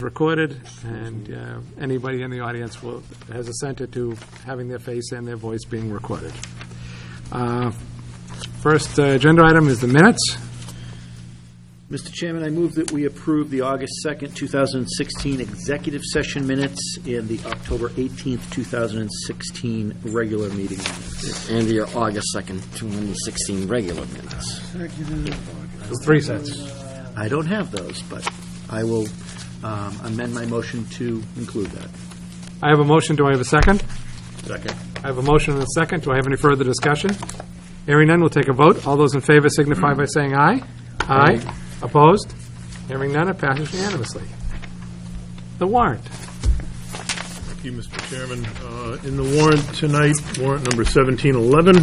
recorded, and anybody in the audience has assented to having their face and their voice being recorded. First agenda item is the minutes. Mr. Chairman, I move that we approve the August 2nd, 2016 executive session minutes and the October 18th, 2016 regular meeting minutes. And the August 2nd, 2016 regular minutes. There's 3 sets. I don't have those, but I will amend my motion to include that. I have a motion. Do I have a second? Second. I have a motion and a second. Do I have any further discussion? Hearing none, we'll take a vote. All those in favor signify by saying aye. Aye. Opposed? Hearing none, it passes unanimously. The warrant. Thank you, Mr. Chairman. In the warrant tonight, warrant number 1711,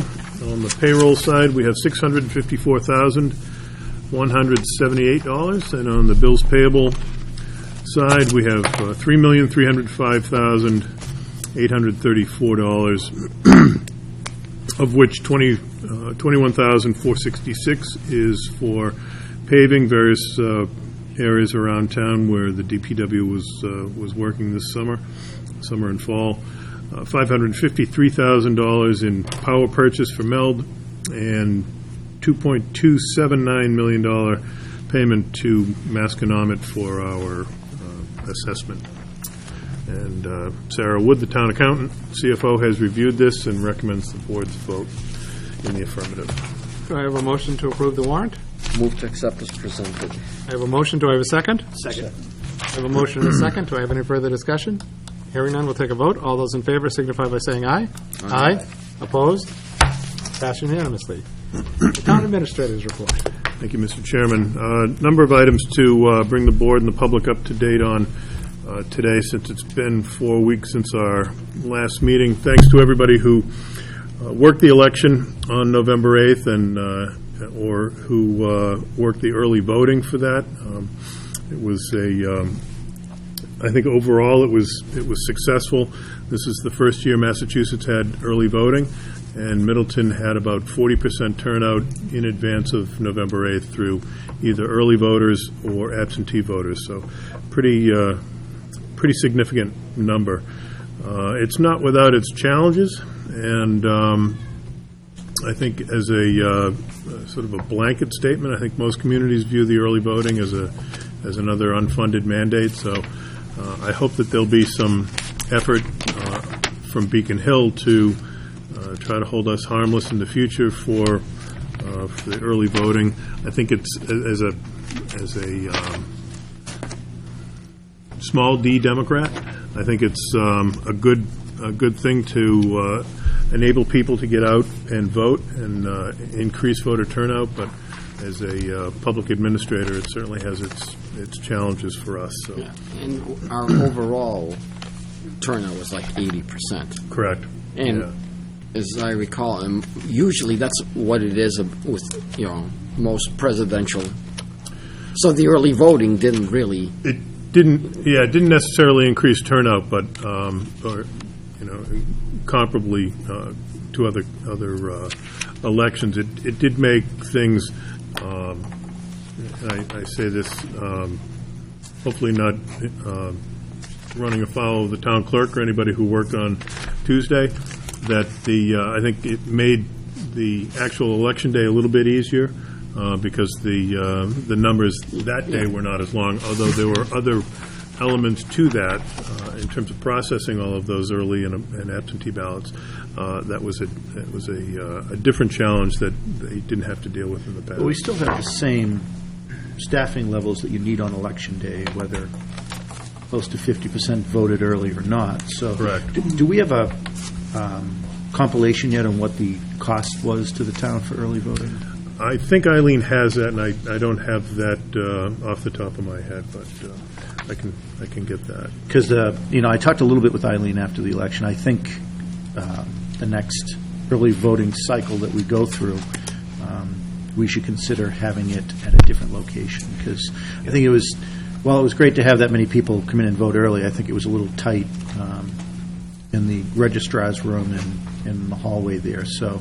on the payroll side, we have $654,178, and on the bills payable side, we have $3,305,834, of which $21,466 is for paving various areas around town where the DPW was working this summer and fall. $553,000 in power purchase for MELD, and $2.279 million payment to Masconomet for our assessment. And Sarah Wood, the town accountant, CFO, has reviewed this and recommends the board's vote in the affirmative. Do I have a motion to approve the warrant? Move to accept as presented. I have a motion. Do I have a second? Second. I have a motion and a second. Do I have any further discussion? Hearing none, we'll take a vote. All those in favor signify by saying aye. Aye. Opposed? Passed unanimously. The town administrator's report. Thank you, Mr. Chairman. Number of items to bring the board and the public up to date on today, since it's been 4 weeks since our last meeting. Thanks to everybody who worked the election on November 8th and or who worked the early voting for that. It was I think overall it was successful. This is the first year Massachusetts had early voting, and Middleton had about 40% turnout in advance of November 8th through either early voters or absentee voters. So pretty significant number. It's not without its challenges, and I think as a sort of a blanket statement, I think most communities view the early voting as another unfunded mandate. So I hope that there'll be some effort from Beacon Hill to try to hold us harmless in the future for the early voting. I think it's as a small D Democrat, I think it's a good thing to enable people to get out and vote and increase voter turnout. But as a public administrator, it certainly has its challenges for us. So. Yeah. And our overall turnout was like 80%. Correct. And as I recall, usually that's what it is with most presidential. So the early voting didn't really. It didn't necessarily increase turnout, but comparably to other elections, it did make things. I say this, hopefully not running afoul of the town clerk or anybody who worked on Tuesday. That I think it made the actual election day a little bit easier. Because the numbers that day were not as long, although there were other elements to that in terms of processing all of those early and absentee ballots. That was a different challenge that they didn't have to deal with in the past. But we still have the same staffing levels that you need on election day, whether close to 50% voted early or not. So, correct. Do we have a compilation yet on what the cost was to the town for early voting? I think Eileen has that, and I don't have that off the top of my head, but I can get that. Because I talked a little bit with Eileen after the election. I think the next early voting cycle that we go through, we should consider having it at a different location. Because I think it was great to have that many people come in and vote early. I think it was a little tight in the registrar's room and in the hallway there. So.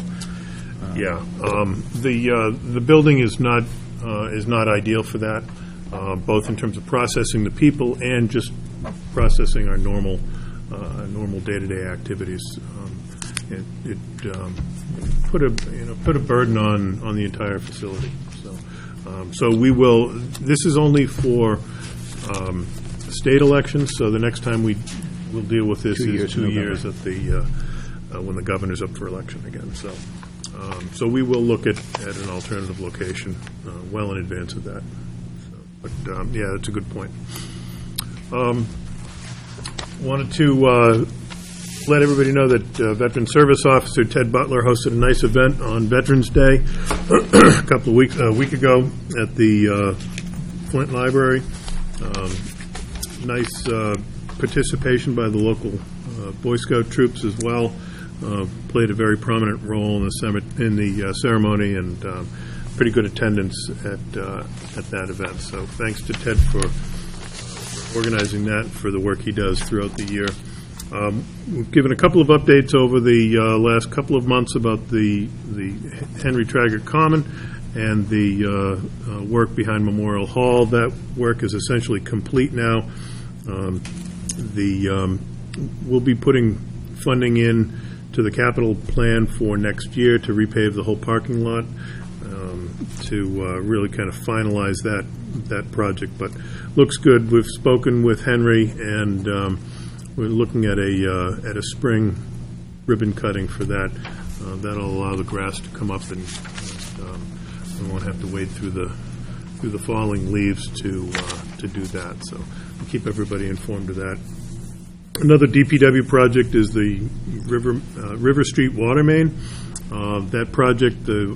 The building is not ideal for that. both in terms of processing the people and just processing our normal day-to-day activities. It put a burden on the entire facility. So we will. This is only for state elections. So the next time we will deal with this is 2 years at the when the governor's up for election again. So we will look at an alternative location well in advance of that. But yeah, that's a good point. Wanted to let everybody know that Veteran Service Officer Ted Butler hosted a nice event on Veterans Day a week ago at the Flint Library. Nice participation by the local Boy Scout troops as well. Played a very prominent role in the ceremony, and pretty good attendance at that event. So thanks to Ted for organizing that, for the work he does throughout the year. We've given a couple of updates over the last couple of months about the Henry Traggart Common and the work behind Memorial Hall. That work is essentially complete now. We'll be putting funding in to the capital plan for next year to repave the whole parking lot, to really kind of finalize that project. But looks good. We've spoken with Henry, and we're looking at a spring ribbon cutting for that. That'll allow the grass to come up, and we won't have to wade through the falling leaves to do that. So we'll keep everybody informed of that. Another DPW project is the River Street water main. That project, the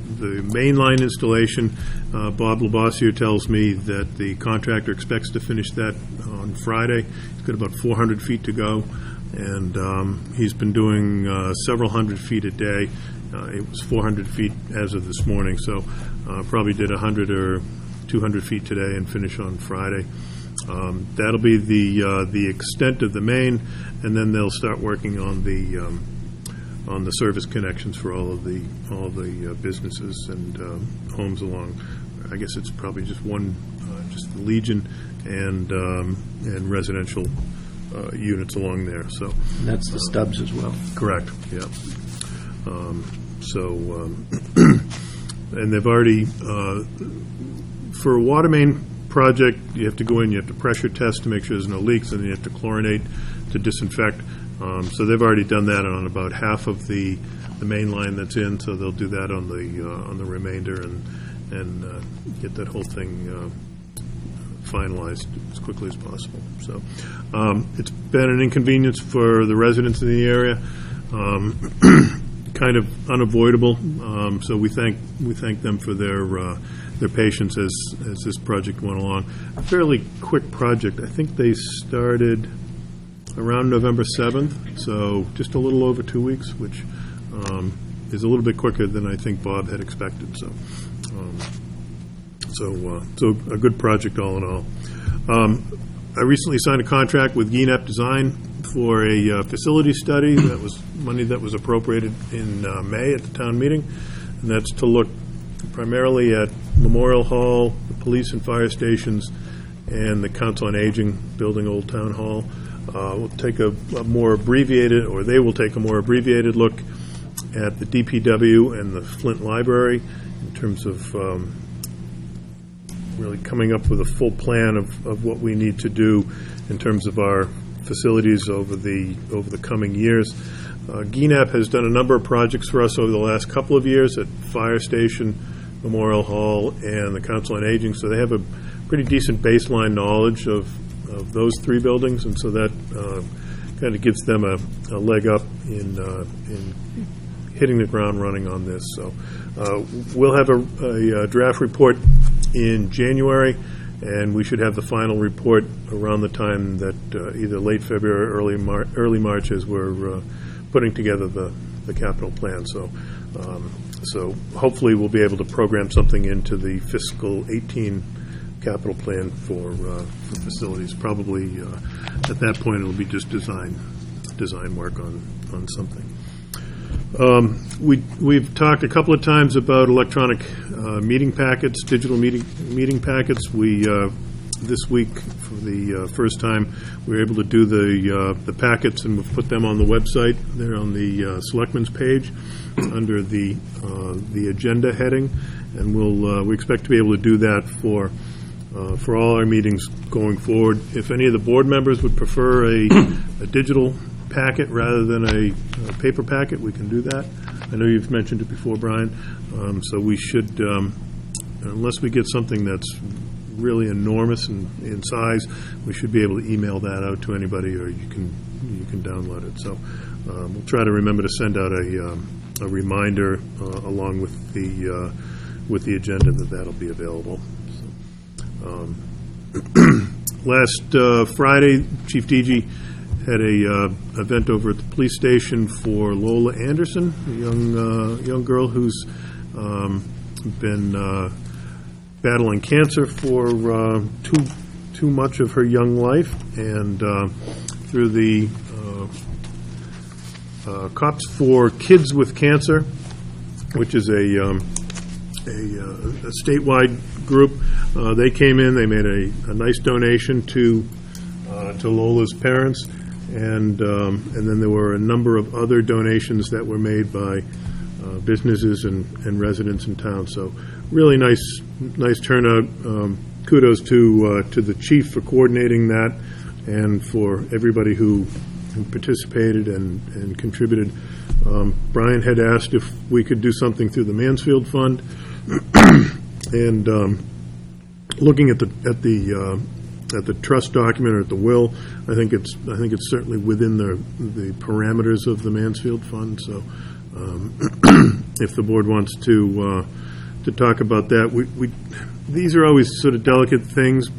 main line installation, Bob Labossiere tells me that the contractor expects to finish that on Friday. He's got about 400 feet to go, and he's been doing several hundred feet a day. It was 400 feet as of this morning, so probably did 100 or 200 feet today and finish on Friday. That'll be the extent of the main, and then they'll start working on the service connections for all of the businesses and homes along. I guess it's probably just just the Legion and residential units along there. So And that's the stubs as well. correct. Yeah. And they've already for a water main project, you have to go in, you have to pressure test to make sure there's no leaks, and you have to chlorinate to disinfect. So they've already done that on about half of the main line that's in, so they'll do that on the remainder and get that whole thing finalized as quickly as possible. So it's been an inconvenience for the residents in the area, kind of unavoidable. So we thank them for their patience as this project went along. A fairly quick project. I think they started around November 7th, so just a little over 2 weeks, which is a little bit quicker than I think Bob had expected. So a good project all in all. I recently signed a contract with GENEP Design for a facility study. That was money that was appropriated in May at the town meeting, and that's to look primarily at Memorial Hall, the police and fire stations, and the Council on Aging building, Old Town Hall. We'll take a more abbreviated, or they will take a more abbreviated look at the DPW and the Flint Library in terms of really coming up with a full plan of what we need to do in terms of our facilities over the coming years. GENEP has done a number of projects for us over the last couple of years at Fire Station, Memorial Hall, and the Council on Aging, so they have a pretty decent baseline knowledge of those three buildings, and so that kind of gives them a leg up in hitting the ground running on this. So we'll have a draft report in January, and we should have the final report around the time that either late February or early March, as we're putting together the capital plan. So hopefully we'll be able to program something into the fiscal 18 capital plan for facilities. Probably at that point it'll be just design work on something. We've talked a couple of times about electronic meeting packets, digital meeting packets. We this week for the first time. We were able to do the packets, and we've put them on the website. They're on the Selectmen's page under the agenda heading, and we expect to be able to do that for all our meetings going forward. If any of the board members would prefer a digital packet rather than a paper packet, we can do that. I know you've mentioned it before, Brian, so we should, unless we get something that's really enormous in size, we should be able to email that out to anybody, or you can download it. So we'll try to remember to send out a reminder along with the agenda that'll be available. So, last Friday, Chief DG had a event over at the police station for Lola Anderson, a young girl who's been battling cancer for too much of her young life, and through the Cops for Kids with Cancer, which is a statewide group, they came in. They made a nice donation to Lola's parents, and then there were a number of other donations that were made by businesses and residents in town. So really nice turnout. Kudos to the chief for coordinating that, and for everybody who participated and contributed. Brian had asked if we could do something through the Mansfield Fund, and looking at the trust document, or at the will, I think it's certainly within the parameters of the Mansfield Fund. So if the board wants to talk about that, we these are always sort of delicate things.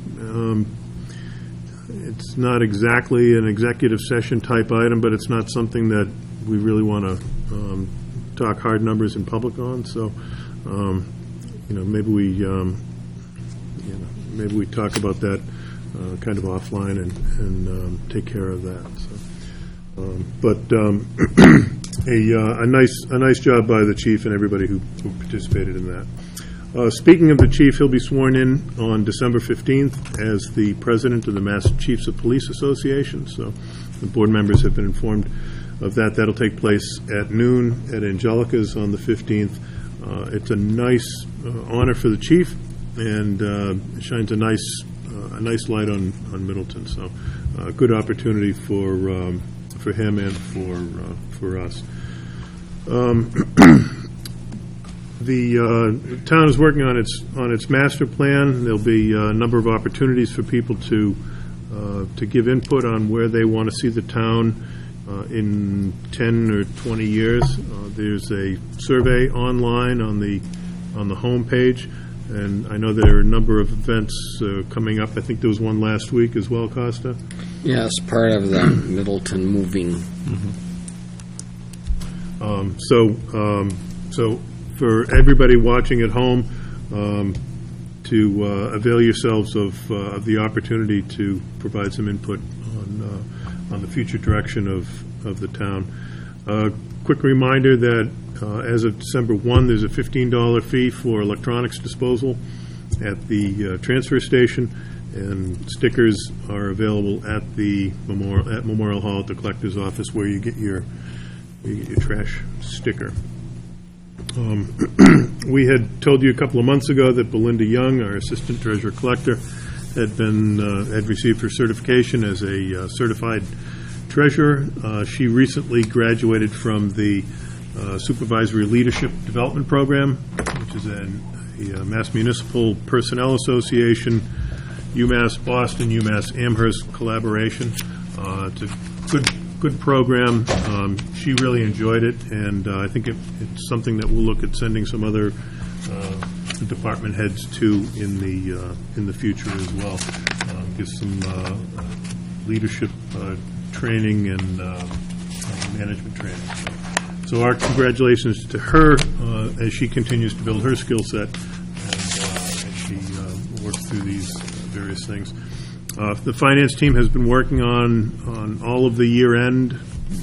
It's not exactly an executive session type item, but it's not something that we really want to talk hard numbers in public on. So maybe we talk about that kind of offline and take care of that. So, a nice job by the chief and everybody who participated in that. Speaking of the chief, he'll be sworn in on December 15th as the president of the Mass Chiefs of Police Association. So the board members have been informed of that. That'll take place at noon at Angelica's on the 15th. It's a nice honor for the chief, and it shines a nice light on Middleton. So good opportunity for him and for us. The town is working on its master plan. There'll be a number of opportunities for people to give input on where they want to see the town in 10 or 20 years. There's a survey online on the home page, and I know there are a number of events coming up. I think there was one last week as well, Costa. Yeah, it's part of the Middleton moving. So for everybody watching at home, to avail yourselves of the opportunity to provide some input on the future direction of the town. Quick reminder that as of December 1, there's a $15 fee for electronics disposal at the transfer station, and stickers are available at the Memorial Hall at the collector's office, where you get your trash sticker. We had told you a couple of months ago that Belinda Young, our assistant treasurer collector, had received her certification as a certified treasurer. She recently graduated from the Supervisory Leadership Development Program, which is a Mass Municipal Personnel Association, UMass Boston, UMass Amherst collaboration. It's a good program. She really enjoyed it, and I think it's something that we'll look at sending some other department heads to in the future as well. Give some leadership training and management training. So our congratulations to her as she continues to build her skill set and as she works through these various things. The finance team has been working on all of the year-end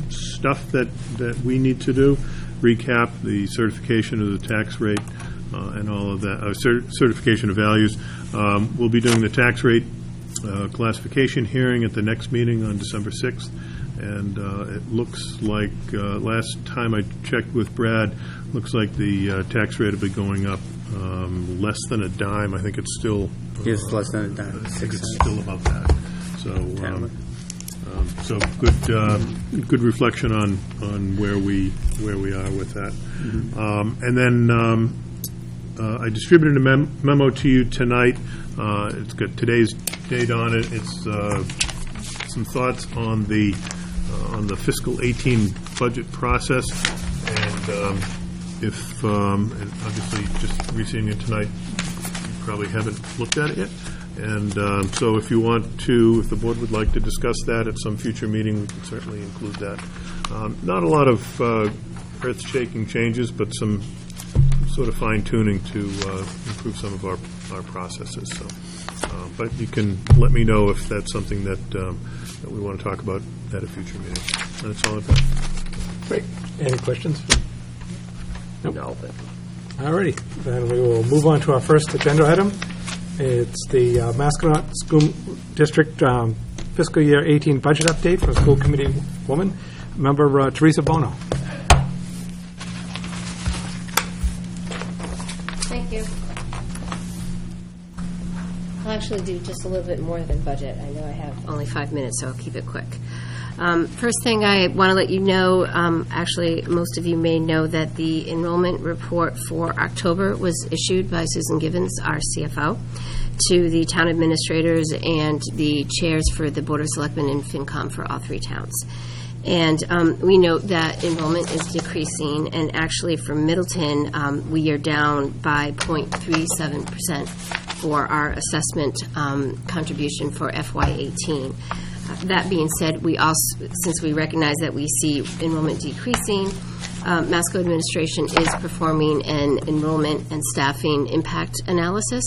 stuff that we need to do, recap the certification of the tax rate and all of that, certification of values. We'll be doing the tax rate classification hearing at the next meeting on December 6th. And it looks like, last time I checked with Brad, looks like the tax rate will be going up less than a dime. I think it's still... It's less than a dime, I think 6 it's cents. still above that. So good reflection on where we are with that. And then I distributed a memo to you tonight. It's got today's date on it. It's some thoughts on the fiscal 18 budget process, and and obviously just receiving it tonight, you probably haven't looked at it yet. And so if you want to, if the board would like to discuss that at some future meeting, we can certainly include that. Not a lot of earth-shaking changes, but some sort of fine-tuning to improve some of our processes. So, but you can let me know if that's something that we want to talk about at a future meeting. That's all I've got. Great. Any questions? No. All righty. Then we will move on to our first agenda item. It's the Mascot School District fiscal year 18 budget update for school committee woman, member Teresa Bono. Thank you. I'll actually do just a little bit more than budget. I know I have only 5 minutes, so I'll keep it quick. First thing I want to let you know, actually, most of you may know that the enrollment report for October was issued by Susan Givens, our CFO, to the town administrators and the chairs for the Board of Selectmen and FinCom for all 3 towns. And we note that enrollment is decreasing, and actually for Middleton, we are down by 0.37% for our assessment contribution for FY18. That being said, we also, since we recognize that we see enrollment decreasing, Masco administration is performing an enrollment and staffing impact analysis,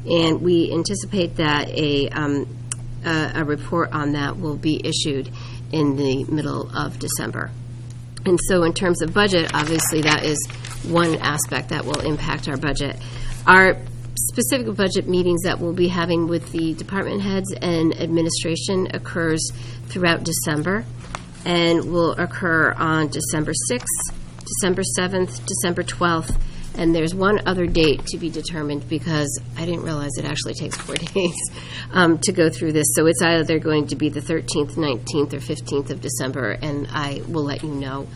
and we anticipate that a report on that will be issued in the middle of December. And so in terms of budget, obviously that is one aspect that will impact our budget. Our specific budget meetings that we'll be having with the department heads and administration occurs throughout December, and will occur on December 6th, December 7th, December 12th, and there's one other date to be determined because I didn't realize it actually takes 4 days to go through this. So it's either going to be the 13th, 19th, or 15th of December, and I will let you know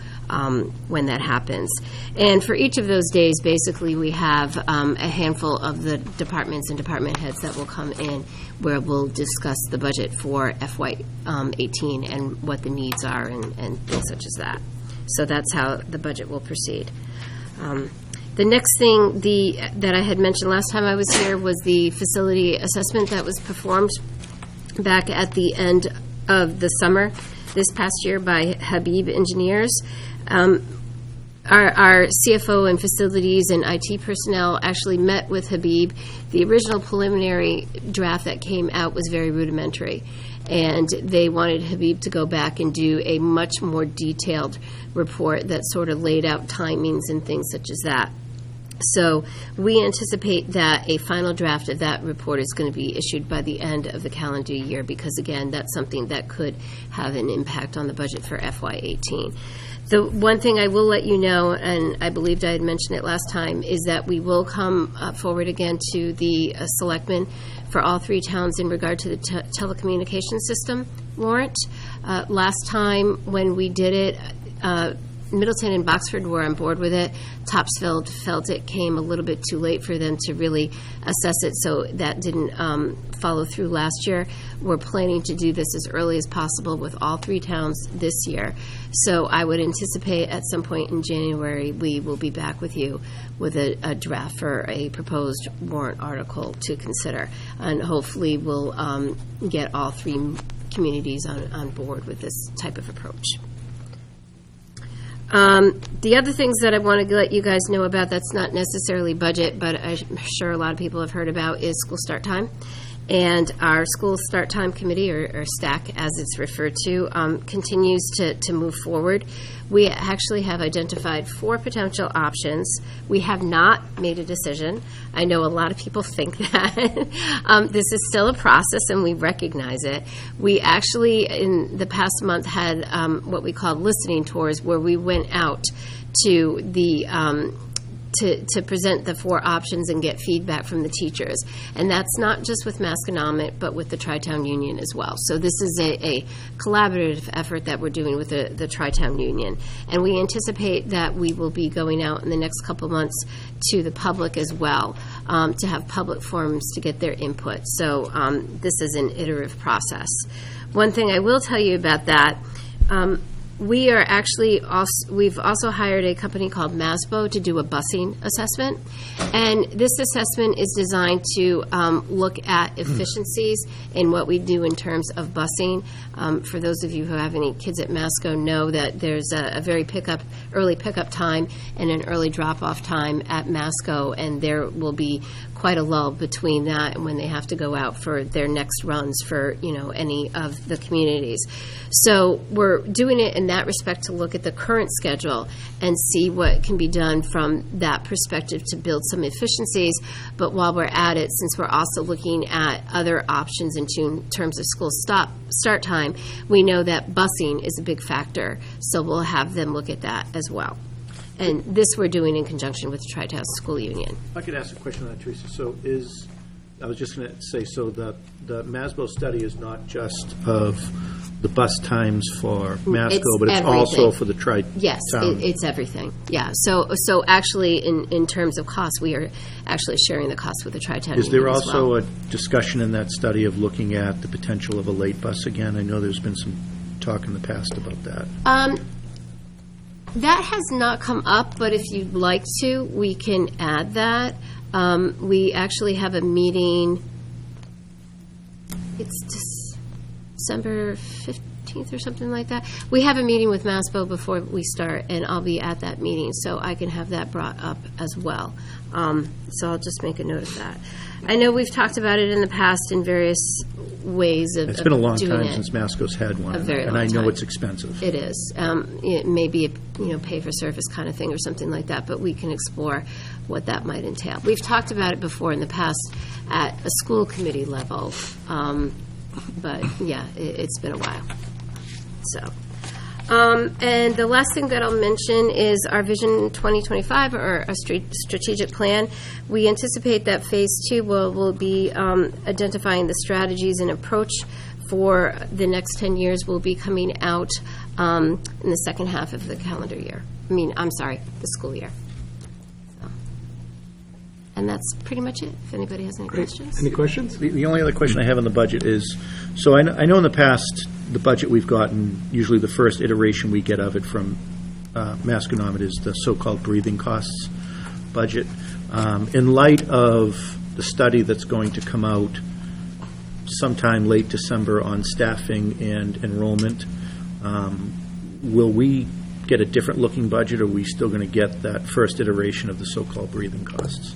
when that happens. And for each of those days, basically, we have a handful of the departments and department heads that will come in where we'll discuss the budget for FY18 and what the needs are and things such as that. So that's how the budget will proceed. The next thing that I had mentioned last time I was here was the facility assessment that was performed back at the end of the summer this past year by Habib Engineers. Our CFO and facilities and IT personnel actually met with Habib. The original preliminary draft that came out was very rudimentary, and they wanted Habib to go back and do a much more detailed report that sort of laid out timings and things such as that. So we anticipate that a final draft of that report is going to be issued by the end of the calendar year because, again, that's something that could have an impact on the budget for FY18. The one thing I will let you know, and I believed I had mentioned it last time, is that we will come forward again to the selectmen for all 3 towns in regard to the telecommunications system warrant. Last time when we did it, Middleton and Boxford were on board with it. Topsfield felt it came a little bit too late for them to really assess it, so that didn't follow through last year. We're planning to do this as early as possible with all 3 towns this year. So I would anticipate at some point in January we will be back with you with a draft for a proposed warrant article to consider. And hopefully we'll get all 3 communities on board with this type of approach. The other things that I want to let you guys know about that's not necessarily budget, but I'm sure a lot of people have heard about, is school start time. And our school start time committee, or STAC as it's referred to, continues to move forward. We actually have identified 4 potential options. We have not made a decision. I know a lot of people think that. This is still a process, and we recognize it. We actually, in the past month, had what we call listening tours, where we went out to the to present the 4 options and get feedback from the teachers. And that's not just with Masconomet, but with the Tri-Town Union as well. So this is a collaborative effort that we're doing with the Tri-Town Union. And we anticipate that we will be going out in the next couple of months to the public as well, to have public forums to get their input. So this is an iterative process. One thing I will tell you about that, we are actually we've also hired a company called MASBO to do a busing assessment. And this assessment is designed to look at efficiencies in what we do in terms of busing. For those of you who have any kids at Masco know that there's a very early pickup time and an early drop-off time at Masco, and there will be quite a lull between that and when they have to go out for their next runs for, any of the communities. So we're doing it in that respect to look at the current schedule and see what can be done from that perspective to build some efficiencies. But while we're at it, since we're also looking at other options in terms of school start time, we know that busing is a big factor. So we'll have them look at that as well. And this we're doing in conjunction with the Tri-Town School Union. If I could ask a question on that, Teresa. So I was just going to say, so the MASBO study is not just of the bus times for Masco, It's but it's everything. Also for the Tri-Town. Yes, it's everything. Yeah. So actually, in terms of costs, we are actually sharing the costs with the Tri-Town Is Union there as also well. a discussion in that study of looking at the potential of a late bus again? I know there's been some talk in the past about that. That has not come up, but if you'd like to, we can add that. We actually have a meeting, it's December 15th or something like that. We have a meeting with MASBO before we start, and I'll be at that meeting, so I can have that brought up as well. So I'll just make a note of that. I know we've talked about it in the past in various ways of It's been a long doing time it. since Masco's had one, A very and long I know time. it's expensive. It is. It may be a pay-for-service kind of thing or something like that, but we can explore what that might entail. We've talked about it before in the past at a school committee level, but yeah, it's been a while. So, and the last thing that I'll mention is our Vision 2025, or a strategic plan. We anticipate that Phase 2 will be identifying the strategies and approach for the next 10 years will be coming out in the second half of the calendar year. The school year. So. And that's pretty much it, if anybody has any questions. Any questions? The only other question I have on the budget is, so I know in the past, the budget we've gotten, usually the first iteration we get of it from Masconomet is the so-called breathing costs budget. In light of the study that's going to come out sometime late December on staffing and enrollment, will we get a different looking budget, or are we still going to get that first iteration of the so-called breathing costs?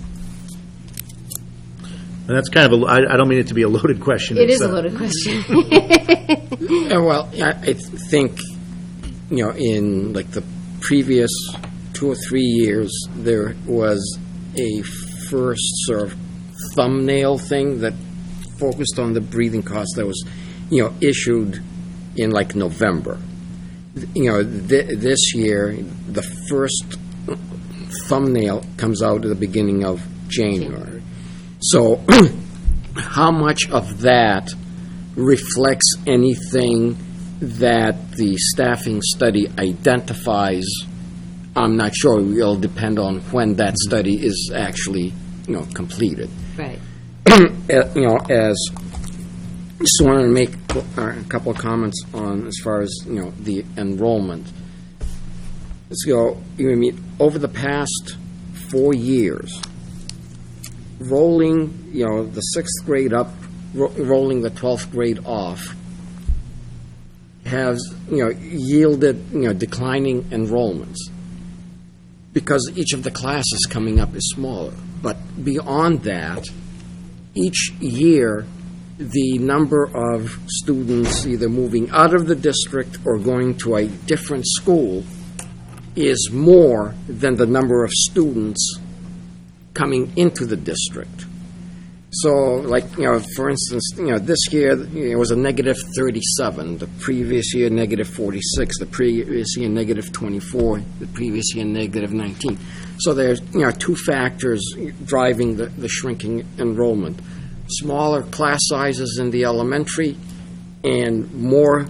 And that's kind of I don't mean it to be a loaded question. It It's, is a loaded question. Well, I think, in like the previous 2 or 3 years, there was a first sort of thumbnail thing that focused on the breathing costs that was, issued in like November. This year, the first thumbnail comes out at the beginning of January. So how much of that reflects anything that the staffing study identifies? I'm not sure. It'll depend on when that study is actually, completed. Right. Just wanted to make a couple of comments on as far as, the enrollment. So, over the past 4 years, rolling, the 6th grade up, rolling the 12th grade off, has, yielded, declining enrollments, because each of the classes coming up is smaller. But beyond that, each year, the number of students either moving out of the district or going to a different school is more than the number of students coming into the district. So, like, for instance, this year, it was a negative 37, the previous year, negative 46, the previous year, negative 24, the previous year, negative 19. So there's, two factors driving the shrinking enrollment. Smaller class sizes in the elementary and more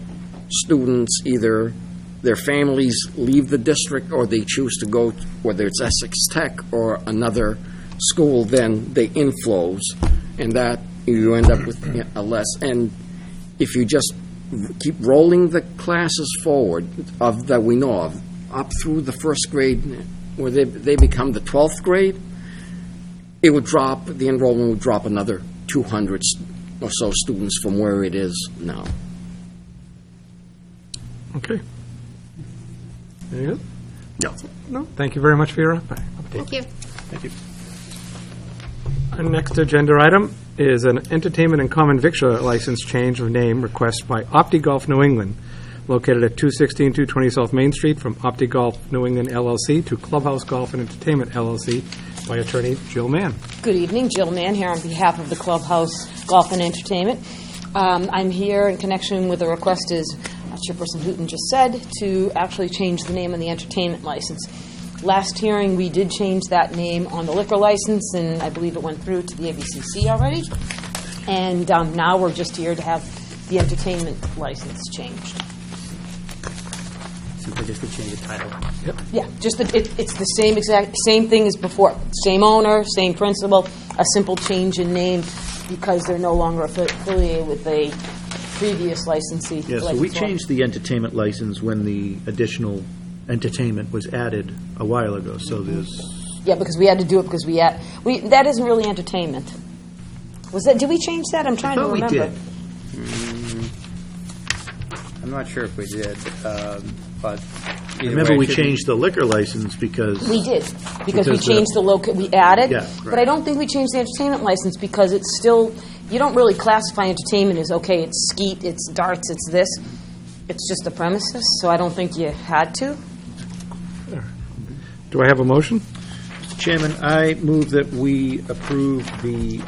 students, either their families leave the district or they choose to go, whether it's Essex Tech or another school, then they inflows, and that you end up with a less. And if you just keep rolling the classes forward that we know of, up through the first grade, where they become the 12th grade, it would drop, the enrollment would drop another 200 or so students from where it is now. Okay. There you go. No. No, thank you very much for your update. Thank you. Thank you. Our next agenda item is an entertainment and common victular license change of name request by OptiGolf New England, located at 216-220 South Main Street, from OptiGolf New England LLC to Clubhouse Golf and Entertainment LLC, by attorney Jill Mann. Good evening, Jill Mann here on behalf of the Clubhouse Golf and Entertainment. I'm here in connection with a request, as Chairperson Hooton just said, to actually change the name on the entertainment license. Last hearing, we did change that name on the liquor license, and I believe it went through to the ABCC already. And now we're just here to have the entertainment license changed. Simply just to change the title. Yeah, just it's the same thing as before. Same owner, same principal, a simple change in name because they're no longer affiliated with a previous licensee. Yeah, so we changed the entertainment license when the additional entertainment was added a while ago, so there's... Yeah, because we had to do it because that isn't really entertainment. Was that, did we change that? I'm trying to remember. we did. I'm not sure if we did, but either Remember, way, we it should be- changed the liquor license because... We did, because we Because changed we added. Yeah, But right. I don't think we changed the entertainment license because it's still, you don't really classify entertainment as, okay, it's skeet, it's darts, it's this. It's just the premises, so I don't think you had to. Do I have a motion? Mr. Chairman, I move that we approve the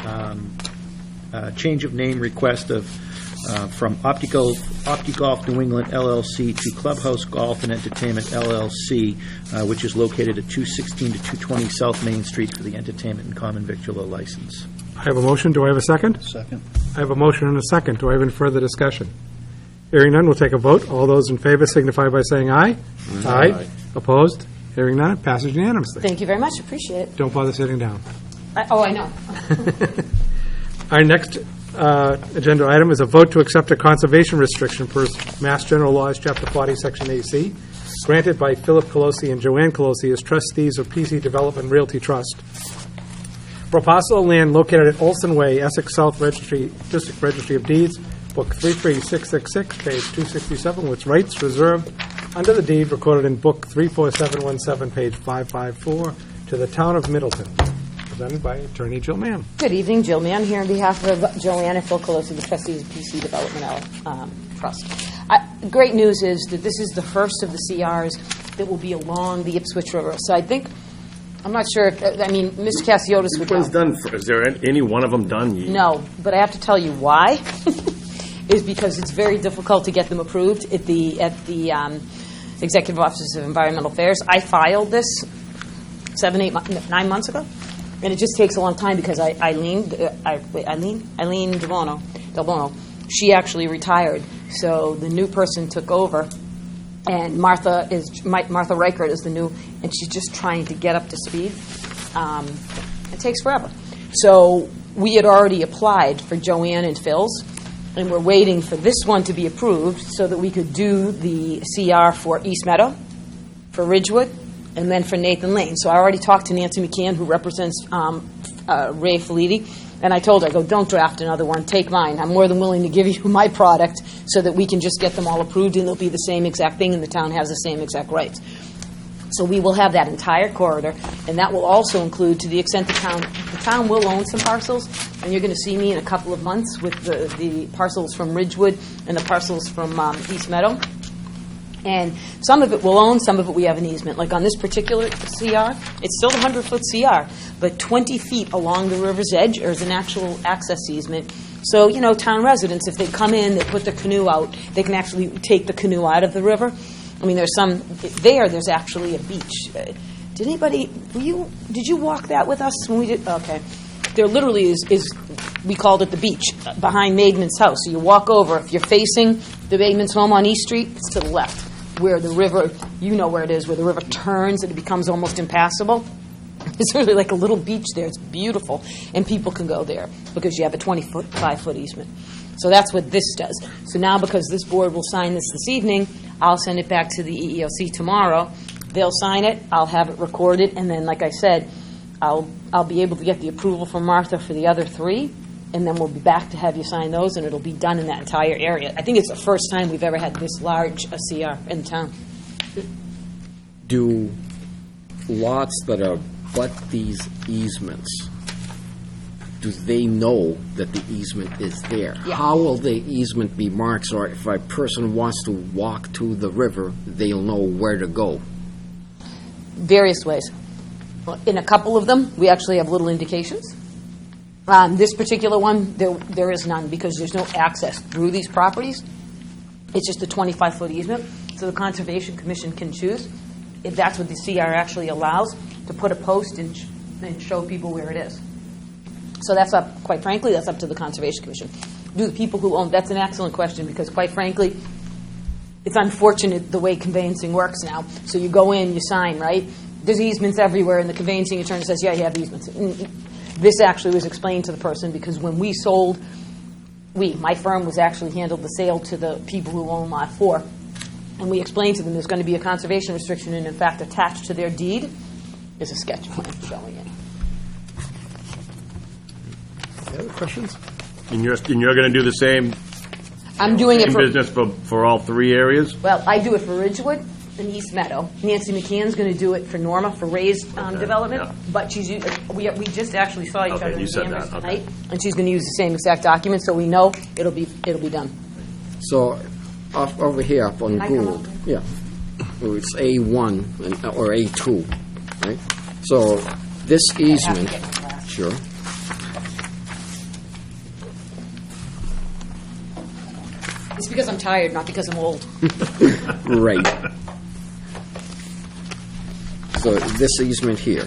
change of name request of from OptiGolf New England LLC to Clubhouse Golf and Entertainment LLC, which is located at 216 to 220 South Main Street, for the entertainment and common victular license. I have a motion. Do I have a second? Second. I have a motion and a second. Do I have any further discussion? Hearing none, we'll take a vote. All those in favor signify by saying aye. Aye. Opposed? Hearing none, it passes unanimously. Thank you very much, appreciate it. Don't bother sitting down. I know. Our next agenda item is a vote to accept a conservation restriction per Mass General Laws, Chapter 40, Section AC, granted by Philip Colosi and Joanne Colosi as trustees of PC Development Realty Trust, for a parcel of land located at Olson Way, Essex South District Registry of Deeds, Book 33666, page 267, with rights reserved under the deed recorded in Book 34717, page 554, to the town of Middleton, presented by Attorney Jill Mann. Good evening, Jill Mann here on behalf of Joanne and Phil Colosi, the trustees of PC Development Trust. Great news is that this is the first of the CRs that will be along the Ipswich River. So I think, I'm not sure, Mr. Cassiotis would know. Which one's done? Is there any one of them done? No, but I have to tell you why. Is because it's very difficult to get them approved at the Executive Office of Environmental Affairs. I filed this 9 months ago, and it just takes a long time because Eileen Del Bono, she actually retired, so the new person took over, and Martha Reichert is the new, and she's just trying to get up to speed. It takes forever. So we had already applied for Joanne and Phil's, and we're waiting for this one to be approved so that we could do the CR for East Meadow, for Ridgewood, and then for Nathan Lane. So I already talked to Nancy McCann, who represents Ray Feliti, and I told her, don't draft another one, take mine. I'm more than willing to give you my product so that we can just get them all approved, and they'll be the same exact thing, and the town has the same exact rights. So we will have that entire corridor, and that will also include, to the extent the town will own some parcels, and you're going to see me in a couple of months with the parcels from Ridgewood and the parcels from East Meadow. And some of it we'll own, some of it we have an easement. Like on this particular CR, it's still a 100-foot CR, but 20 feet along the river's edge is an actual access easement. So, town residents, if they come in, they put their canoe out, they can actually take the canoe out of the river. I mean, there's actually a beach. Did you walk that with us when we did? Okay. There literally is we called it the beach, behind Maidman's house. So you walk over, if you're facing the Maidman's home on East Street, it's to the left, where the river, you know where it is, where the river turns and it becomes almost impassable. It's really like a little beach there. It's beautiful. And people can go there because you have a 25-foot easement. So that's what this does. So now, because this board will sign this evening, I'll send it back to the EEOC tomorrow. They'll sign it, I'll have it recorded, and then, like I said, I'll be able to get the approval from Martha for the other 3, and then we'll be back to have you sign those, and it'll be done in that entire area. I think it's the first time we've ever had this large a CR in town. Do lots that are but these easements, do they know that the easement is there? Yeah. How will the easement be marked, so if a person wants to walk to the river, they'll know where to go? Various ways. In a couple of them, we actually have little indications. This particular one, there is none, because there's no access through these properties. It's just a 25-foot easement, so the Conservation Commission can choose, if that's what the CR actually allows, to put a post and show people where it is. So that's up, quite frankly, that's up to the Conservation Commission. Do the people who own, that's an excellent question, because quite frankly, it's unfortunate the way conveyancing works now. So you go in, you sign, right? There's easements everywhere, and the conveyancing attorney says, yeah, you have easements. This actually was explained to the person, because when we sold, my firm was actually handled the sale to the people who own Lot 4, and we explained to them there's going to be a conservation restriction, and in fact, attached to their deed is a sketch plan showing it. Any other questions? And you're going to do the same I'm doing it for, business for all 3 areas? well, I do it for Ridgewood and East Meadow. Nancy McCann's going to do it for Norma for raised development, yeah. but we just actually saw each Okay, other in you said Danvers that, okay. tonight, and she's going to use the same exact document, so we know it'll be done. So, over here up on Can I come Gould, over? yeah, well, it's A1 or A2, right? So, this easement, get my glasses. sure. It's because I'm tired, not because I'm old. Right. So, this easement here.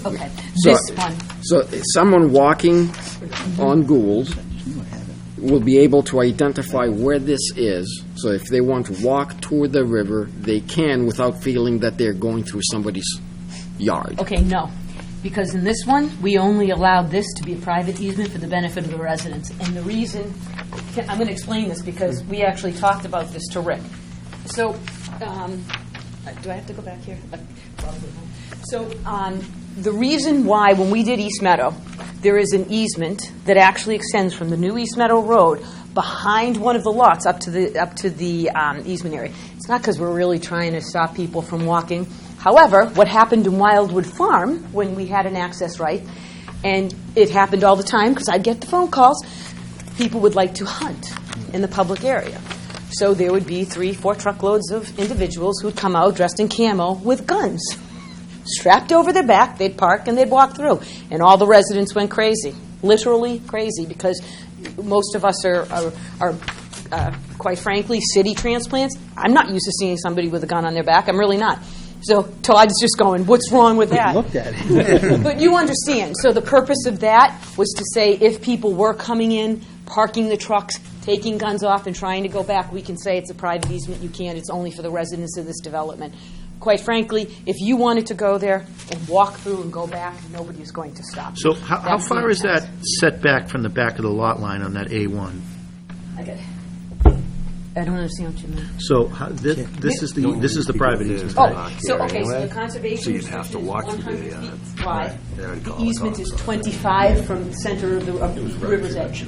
Okay, So- this one. So, someone walking on Gould will be able to identify where this is. So if they want to walk toward the river, they can without feeling that they're going through somebody's yard. Okay, no, because in this one, we only allowed this to be a private easement for the benefit of the residents. And the reason, I'm going to explain this because we actually talked about this to Rick. So, do I have to go back here? Probably not. So, the reason why, when we did East Meadow, there is an easement that actually extends from the new East Meadow Road behind one of the lots up to the easement area. It's not because we're really trying to stop people from walking. However, what happened in Wildwood Farm when we had an access right, and it happened all the time because I'd get the phone calls, people would like to hunt in the public area. So there would be 3-4 truckloads of individuals who'd come out dressed in camo with guns. Strapped over their back, they'd park and they'd walk through. And all the residents went crazy, literally crazy, because most of us are quite frankly, city transplants. I'm not used to seeing somebody with a gun on their back. I'm really not. So Todd's just going, what's wrong with that? Looked at it. But you understand. So the purpose of that was to say if people were coming in, parking the trucks, taking guns off and trying to go back, we can say it's a private easement. You can't. It's only for the residents of this development. Quite frankly, if you wanted to go there and walk through and go back, nobody is going to stop you. So how That's the far is intent. that set back from the back of the lot line on that A1? I don't understand what you mean. So this is the private easement. Oh, so, okay, so the conservation So you'd have to restriction is walk through 100 the, feet wide. they already The call it easement is cul-de-sac. 25 from the center of the river's edge.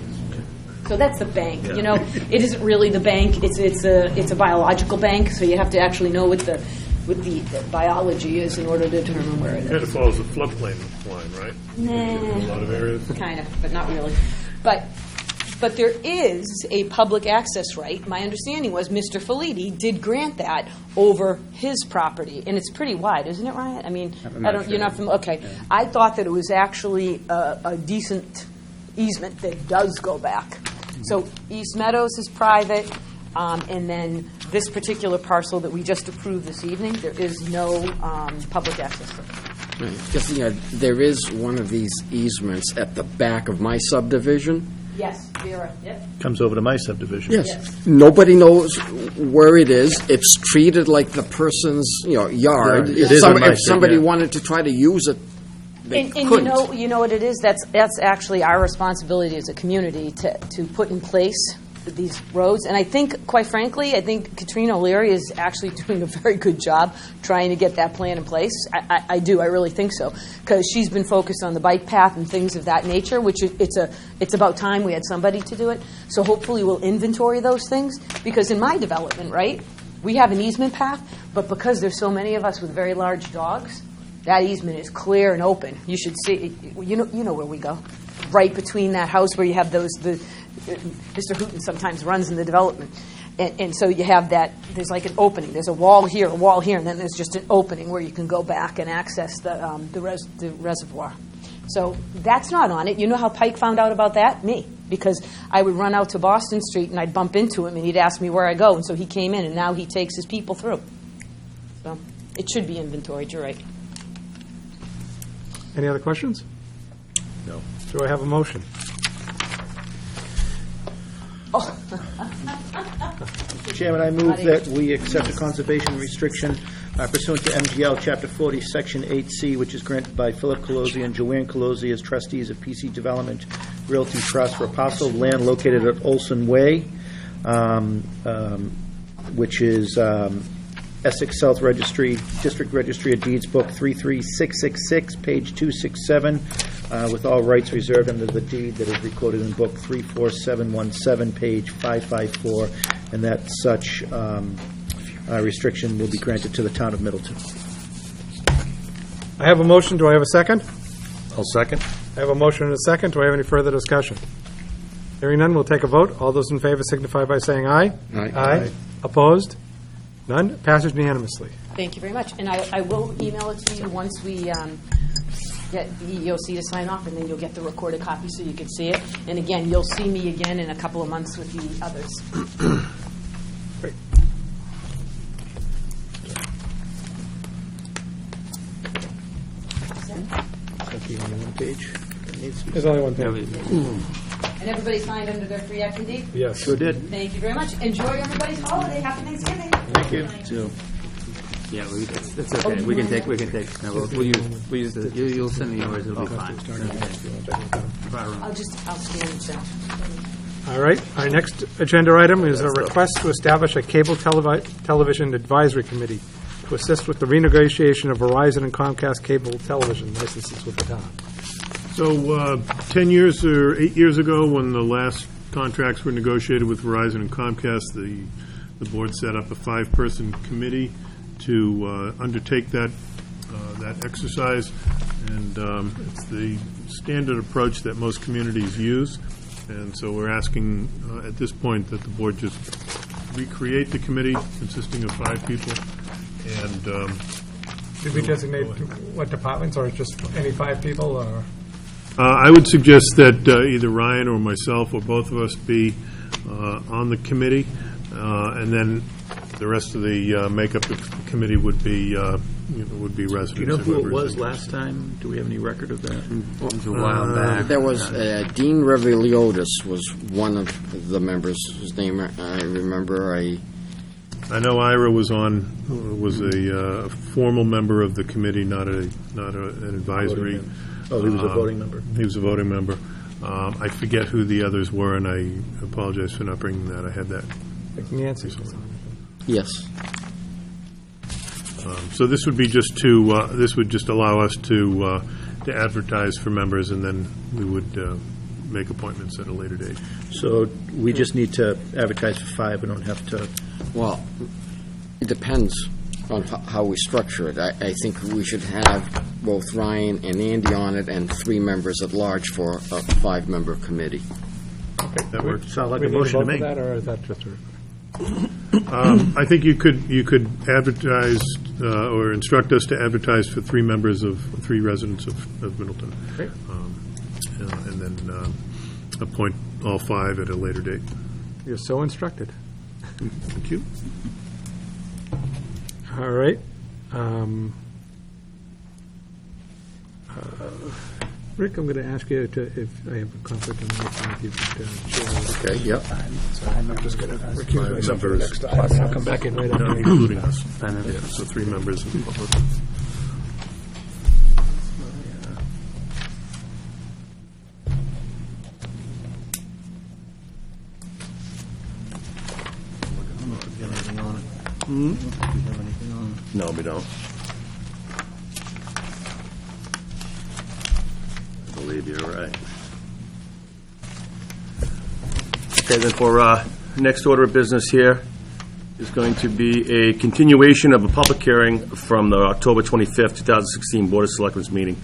So that's the bank, you know? It isn't really the bank, it's a biological bank, so you have to actually know what the with the biology is in order to determine where it is. Kind of follows the floodplain line, right? In a lot of areas. Kind of, but not really. But there is a public access right. My understanding was Mr. Filiti did grant that over his property, and it's pretty wide, isn't it, Ryan? I mean, you're not familiar. Okay, yeah. I thought that it was actually a decent easement that does go back. Mm-hmm. So East Meadows is private, and then this particular parcel that we just approved this evening, there is no public access to it. Right. Because there is one of these easements at the back of my subdivision. Yes, Vera. Yep. Comes over to my subdivision. Yes. Nobody knows where it is. It's treated like the person's, yard. Yeah, if somebody wanted to try to use it, they couldn't. And you know what it is? That's actually our responsibility as a community to put in place these roads. And I think, quite frankly, Katrina O'Leary is actually doing a very good job trying to get that plan in place. I do. I really think so. Because she's been focused on the bike path and things of that nature, which it's about time we had somebody to do it. So hopefully we'll inventory those things. Because in my development, right, we have an easement path, but because there's so many of us with very large dogs, that easement is clear and open. You should see, you know where we go. Right between that house where you have Mr. Hooton sometimes runs in the development. And so you have that, there's like an opening. There's a wall here, and then there's just an opening where you can go back and access the reservoir. So that's not on it. You know how Pike found out about that? Me. Because I would run out to Boston Street and I'd bump into him and he'd ask me where I go. And so he came in and now he takes his people through. So it should be inventoried, you're right. Any other questions? No. Do I have a motion? Chairman, I move that we accept a conservation restriction pursuant to MGL Chapter 40, Section 8C, which is granted by Philip Colosi and Joanne Colosi as trustees of PC Development Realty Trust for a parcel of land located at Olson Way, which is Essex South Registry, District Registry of Deeds, Book 33666, page 267, with all rights reserved under the deed that is recorded in Book 34717, page 554, and that such restriction will be granted to the town of Middleton. I have a motion. Do I have a second? I'll second. I have a motion and a second. Do I have any further discussion? Hearing none, we'll take a vote. All those in favor signify by saying aye. Aye. Aye. Opposed? None? Passes unanimously. Thank you very much. And I will email it to you once we get the EEOC to sign off, and then you'll get the recorded copy so you can see it. And again, you'll see me again in a couple of months with the others. Great. Is that the only one page that needs to be? There's only one thing. And everybody signed under their free action deed? Yes. Sure did. Thank you very much. Enjoy everybody's holiday. Happy Thanksgiving. Thank you. So, yeah, it's okay. We can take. No, we'll use the. You'll send me yours. It'll be fine. I'll scan it down. All right. Our next agenda item is a request to establish a cable television advisory committee to assist with the renegotiation of Verizon and Comcast cable television licenses with the town. So 10 years or 8 years ago, when the last contracts were negotiated with Verizon and Comcast, the board set up a 5-person committee to undertake that exercise, and it's the standard approach that most communities use. And so we're asking at this point that the board just recreate the committee consisting of 5 people. And did we designate what departments, or just any 5 people? Or? I would suggest that either Ryan or myself or both of us be on the committee, and then the rest of the makeup of the committee would be residents. Do you know who it was last time? Do we have any record of that? It was a while back. There was Dean Reviliotis was one of the members. His name I remember. I know Ira was a formal member of the committee, not an advisory. Oh, he was a voting member. He was a voting member. I forget who the others were, and I apologize for not bringing that. I had that. Nancy. Yes. So this would be just this would just allow us to advertise for members, and then we would make appointments at a later date. So we just need to advertise for 5. We don't have to. Well, it depends. on how we structure it. I think we should have both Ryan and Andy on it and 3 members at large for a 5-member committee. That works. Sound like We a need a motion to vote for me. that, or is that just a? I think you could advertise, or instruct us to advertise for 3 residents of Middleton. Great. And then appoint all 5 at a later date. You're so instructed. Thank you. All right. Rick, I'm going to ask you to, if I have a conflict, I'm going to if you could chair. Okay, yep. I'm just going to recuse myself for the next time. I'll come back in right No, after. including us. 5 members. Yeah, so 3 members of the public. No, we don't. I believe you're right. Okay, then for next order of business here is going to be a continuation of a public hearing from the October 25th, 2016 Board of Selectmen's meeting.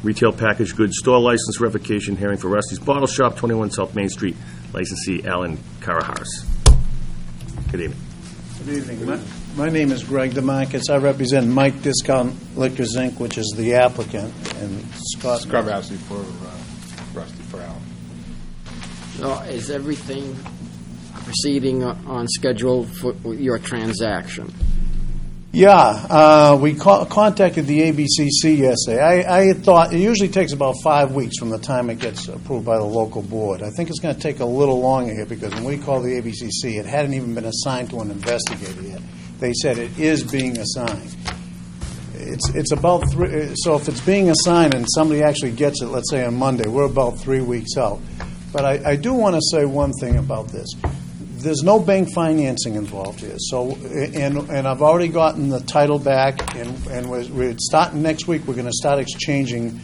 Retail packaged goods store license revocation hearing for Rusty's Bottle Shop, 21 South Main Street, licensee Alan Carahars. Good evening. Good evening. My name is Greg DeMarcus. I represent Mike Discount Liquors, Inc., which is the applicant, and Scott. Scrub House for Rusty for Al. So is everything proceeding on schedule for your transaction? Yeah, we contacted the ABCC yesterday. I had thought, it usually takes about 5 weeks from the time it gets approved by the local board. I think it's going to take a little longer here, because when we called the ABCC, it hadn't even been assigned to an investigator yet. They said it is being assigned. It's about 3, so if it's being assigned and somebody actually gets it, let's say on Monday, we're about 3 weeks out. But I do want to say one thing about this. There's no bank financing involved here. So, and I've already gotten the title back, and we're starting next week. We're going to start exchanging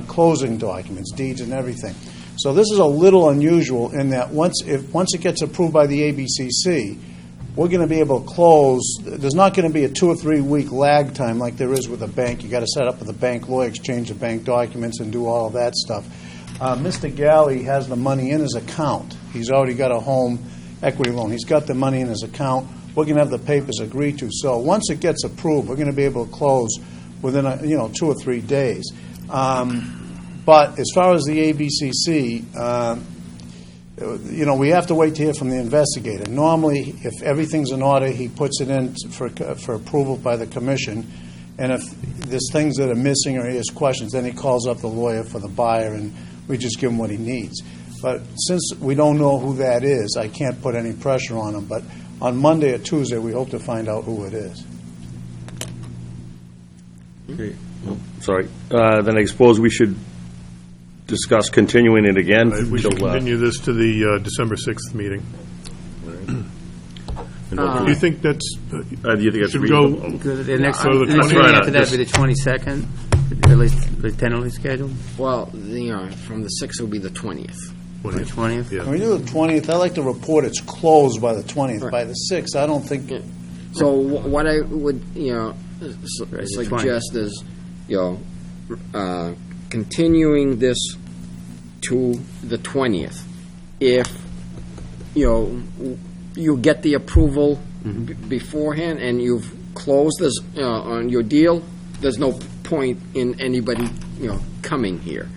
closing documents, deeds, and everything. So this is a little unusual in that once it gets approved by the ABCC, we're going to be able to close. There's not going to be a 2 or 3 week lag time like there is with a bank. You got to set up with a bank lawyer, exchange the bank documents, and do all of that stuff. Mr. Galley has the money in his account. He's already got a home equity loan. He's got the money in his account. We're going to have the papers agreed to. So once it gets approved, we're going to be able to close within 2 or 3 days. But as far as the ABCC, we have to wait to hear from the investigator. Normally, if everything's in order, he puts it in for approval by the commission. And if there's things that are missing or he has questions, then he calls up the lawyer for the buyer, and we just give him what he needs. But since we don't know who that is, I can't put any pressure on him. But on Monday or Tuesday, we hope to find out who it is. Okay. Sorry. Then I suppose we should discuss continuing it again. We should till, continue this to the December 6th meeting. Do you think that's, do you think that's should we go, reasonable? The next So the the next 20 meeting after that just- would be the 22nd, at least the tentatively scheduled, Well, from the 6th will be the 20th. the 20th. Yeah. When we do the 20th, I like to report it's closed by the 20th. Right. By the 6th, I don't think. So what I would, Right, the suggest is, continuing this to the 20th. If, you get the approval beforehand and you've closed this, on your deal, there's no point in anybody, coming here.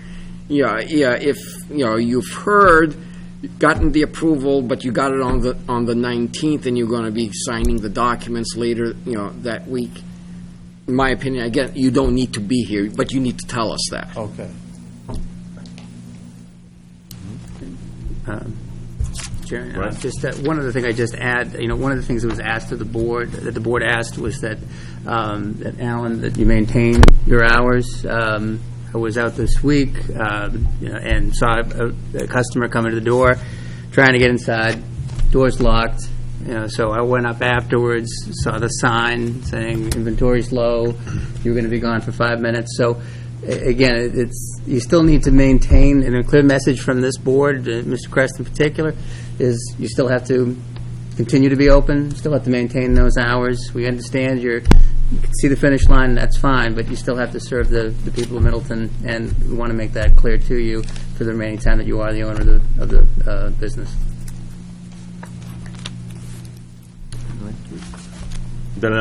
Yeah, if, you've heard, gotten the approval, but you got it on the 19th, and you're going to be signing the documents later, that week. In my opinion, again, you don't need to be here, but you need to tell us that. Okay. Chair, Right. just one other thing I just add, one of the things that was asked of the board, that the board asked was that, that Alan, that you maintain your hours. I was out this week, and saw a customer coming to the door, trying to get inside, door's locked, so I went up afterwards, saw the sign saying inventory's low, you're going to be gone for 5 minutes. So again, you still need to maintain, and a clear message from this board, Mr. Crest in particular, is you still have to continue to be open, still have to maintain those hours. We understand you can see the finish line, that's fine, but you still have to serve the people of Middleton, and we want to make that clear to you for the remaining time that you are the owner of the business. Then,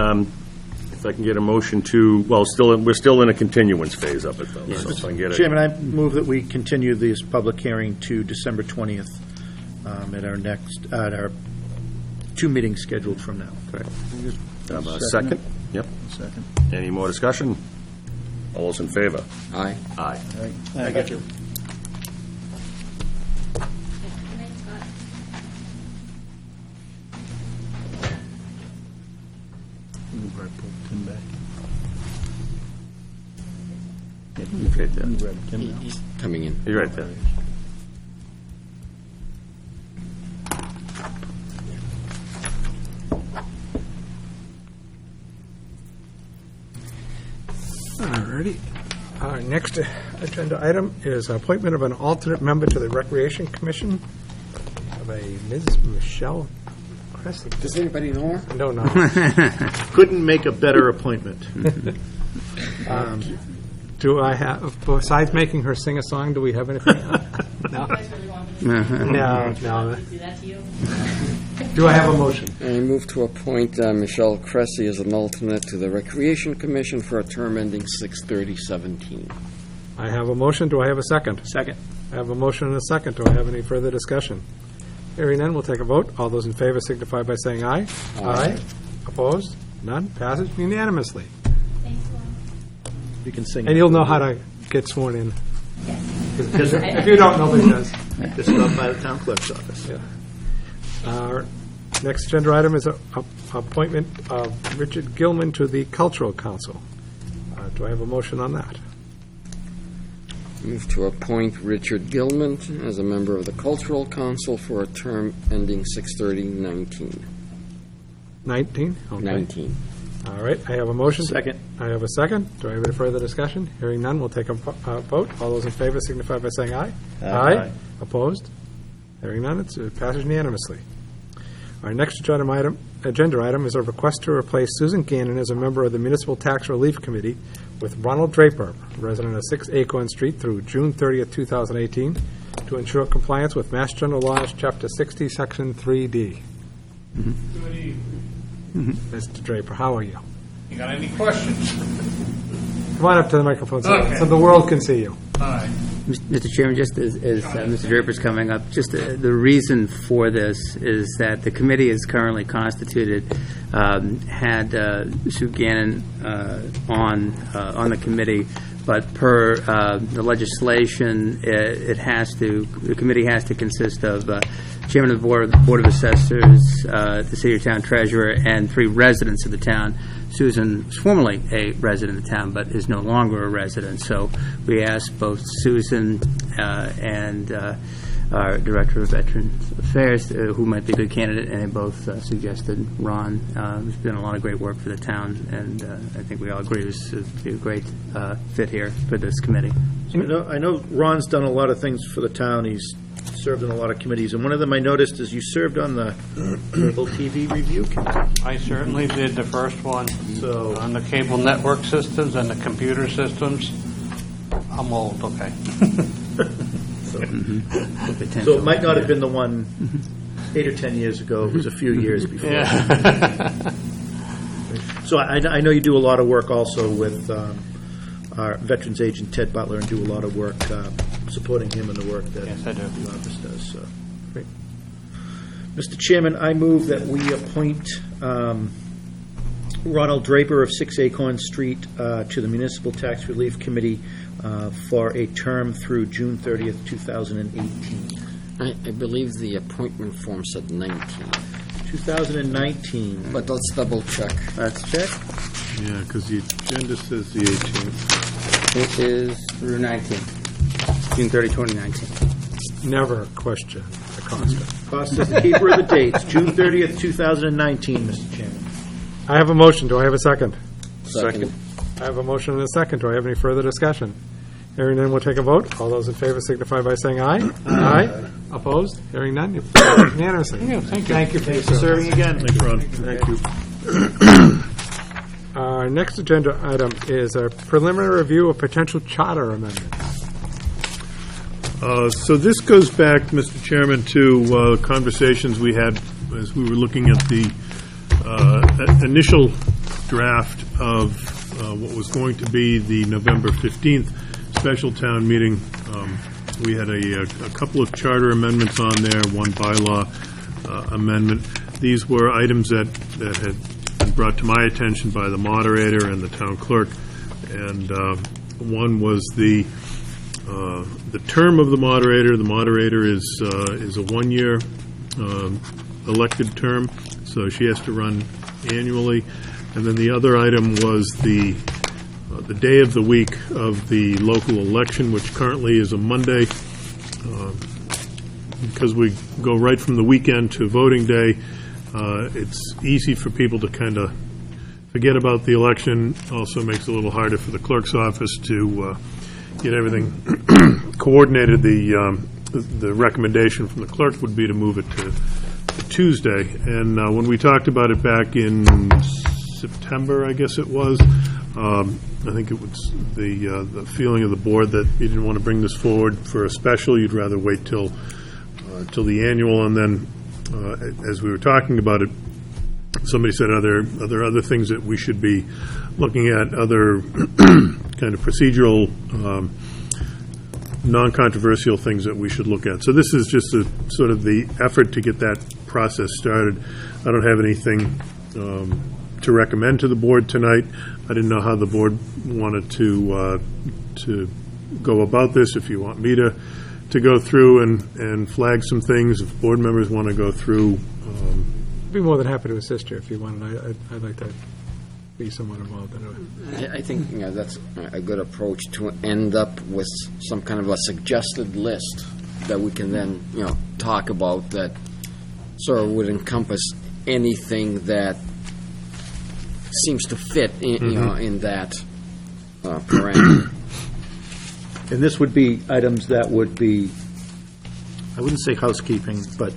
if I can get a motion to, well, we're still in a continuance phase of it, though. So if I can get Chairman, I move that we continue this public hearing to December 20th at our 2 meetings scheduled from now. Correct. A second? Yep. Second. Any more discussion? All those in favor? Aye. Aye. I got you. He's right there. He's coming in. He's right there. Alrighty. Our next agenda item is appointment of an alternate member to the Recreation Commission of a Ms. Michelle Cressy. Does anybody know her? I don't know. Couldn't make a better appointment. Do I have, besides making her sing a song, do we have anything? No? No. Do I have a motion? I move to appoint Michelle Cressy as an alternate to the Recreation Commission for a term ending 6/30/17. I have a motion. Do I have a second? Second. I have a motion and a second. Do I have any further discussion? Hearing none, we'll take a vote. All those in favor signify by saying aye. Aye. Opposed? None? Passes unanimously. You can sing. And you'll know how to get sworn in. Because if you don't, nobody does. Just stop by the town clerk's office. Yeah. Our next agenda item is a appointment of Richard Gilman to the Cultural Council. Do I have a motion on that? Move to appoint Richard Gilman as a member of the Cultural Council for a term ending 6/30/19. 19? Okay. 19. All right, I have a motion. Second. I have a second. Do I have any further discussion? Hearing none, we'll take a vote. All those in favor signify by saying aye. Aye. Opposed? Hearing none, it passes unanimously. Our next agenda item is a request to replace Susan Gannon as a member of the Municipal Tax Relief Committee with Ronald Draper, resident of 6 Acorn Street, through June 30th, 2018, to ensure compliance with Mass General Laws, Chapter 60, Section 3D. Good evening. Mr. Draper, how are you? You got any questions? Come on up to the microphone Okay. so the world can see you. Hi. Mr. Chairman, just as Mr. Draper's coming up, just the reason for this is that the committee is currently constituted, had Sue Gannon on the committee, but per the legislation, the committee has to consist of chairman of the Board of Assessors, the city or town treasurer, and 3 residents of the town. Susan was formerly a resident of the town, but is no longer a resident. So we asked both Susan and our Director of Veterans Affairs, who might be a good candidate, and they both suggested Ron, who's done a lot of great work for the town, and I think we all agree this would be a great fit here for this committee. I know Ron's done a lot of things for the town. He's served on a lot of committees, and one of them I noticed is you served on the cable TV review committee. I certainly did the first one. So- On the cable network systems and the computer systems. I'm old, okay. So it might not have been the one 8 or 10 years ago. It was a few years before. Yeah. So I know you do a lot of work also with our veterans agent, Ted Butler, and do a lot of work supporting him in the work that Yes, I do. the office does. So, great. Mr. Chairman, I move that we appoint Ronald Draper of 6 Acorn Street to the Municipal Tax Relief Committee for a term through June 30th, 2018. I believe the appointment form said 19, 2019. but let's double check. Let's check. Yeah, because the agenda says the 18th. It is through 19, June 30, 2019. Never question the cost. Cost is the keeper of the dates, June 30th, 2019, Mr. Chairman. I have a motion. Do I have a second? Second. I have a motion and a second. Do I have any further discussion? Hearing none, we'll take a vote. All those in favor signify by saying aye. Aye. Opposed? Hearing none, you pass unanimously. Thank you for your service. Serving again. Thanks, Ron. Thank you. Our next agenda item is a preliminary review of potential charter amendments. So this goes back, Mr. Chairman, to conversations we had as we were looking at the initial draft of what was going to be the November 15th special town meeting. We had a couple of charter amendments on there, one bylaw amendment. These were items that had been brought to my attention by the moderator and the town clerk. And one was the term of the moderator. The moderator is a one-year elected term, so she has to run annually. And then the other item was the day of the week of the local election, which currently is a Monday. Because we go right from the weekend to voting day, it's easy for people to kind of forget about the election. Also makes it a little harder for the clerk's office to get everything coordinated. The recommendation from the clerk would be to move it to Tuesday. And when we talked about it back in September, I guess it was, I think it was the feeling of the board that you didn't want to bring this forward for a special. You'd rather wait till the annual. And then, as we were talking about it, somebody said, are there other things that we should be looking at, other kind of procedural, non-controversial things that we should look at? So this is just a sort of the effort to get that process started. I don't have anything to recommend to the board tonight. I didn't know how the board wanted to go about this. If you want me to go through and flag some things, if board members want to go through. I'd be more than happy to assist you if you wanted. I'd like to be somewhat involved in it. I think that's a good approach to end up with some kind of a suggested list that we can then talk about that sort of would encompass anything that seems to fit in that parameter. And this would be items that would be, I wouldn't say housekeeping, but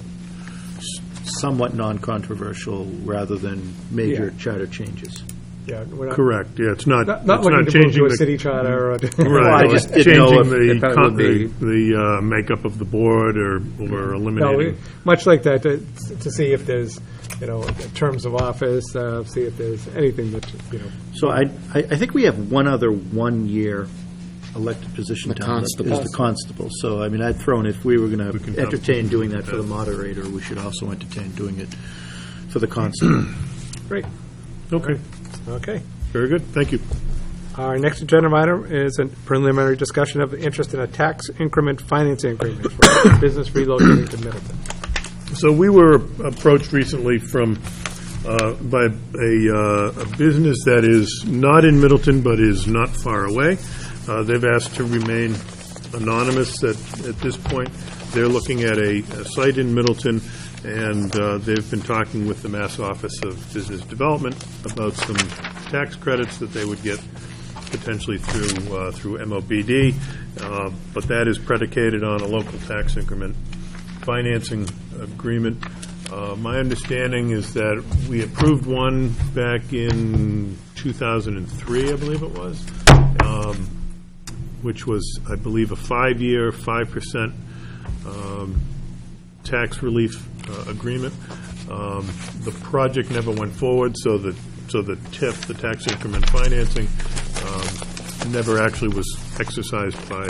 somewhat non-controversial rather than major charter changes. Yeah, we're not, Correct. Yeah, it's not. not it's looking not to changing move to a the city charter. Or right. Well, I just didn't changing know if the it would be- the makeup of the board or No, eliminating. much like that, to see if there's, terms of office, see if there's anything that, So I think we have one other one-year elected position The down. constable. Is the constable. So, I mean, I'd thrown, if we were going We can to entertain doing that for the moderator, we should also entertain doing it for the constable. great. Okay. Okay. Very good. Thank you. Our next agenda item is a preliminary discussion of interest in a tax increment financing agreement for a business relocating to Middleton. So we were approached recently by a business that is not in Middleton but is not far away. They've asked to remain anonymous at this point. They're looking at a site in Middleton, and they've been talking with the Mass Office of Business Development about some tax credits that they would get potentially through MOBD, but that is predicated on a local tax increment financing agreement. My understanding is that we approved one back in 2003, I believe it was, which was, I believe, a 5-year, 5% tax relief agreement. The project never went forward, so the TIF, the tax increment financing, never actually was exercised by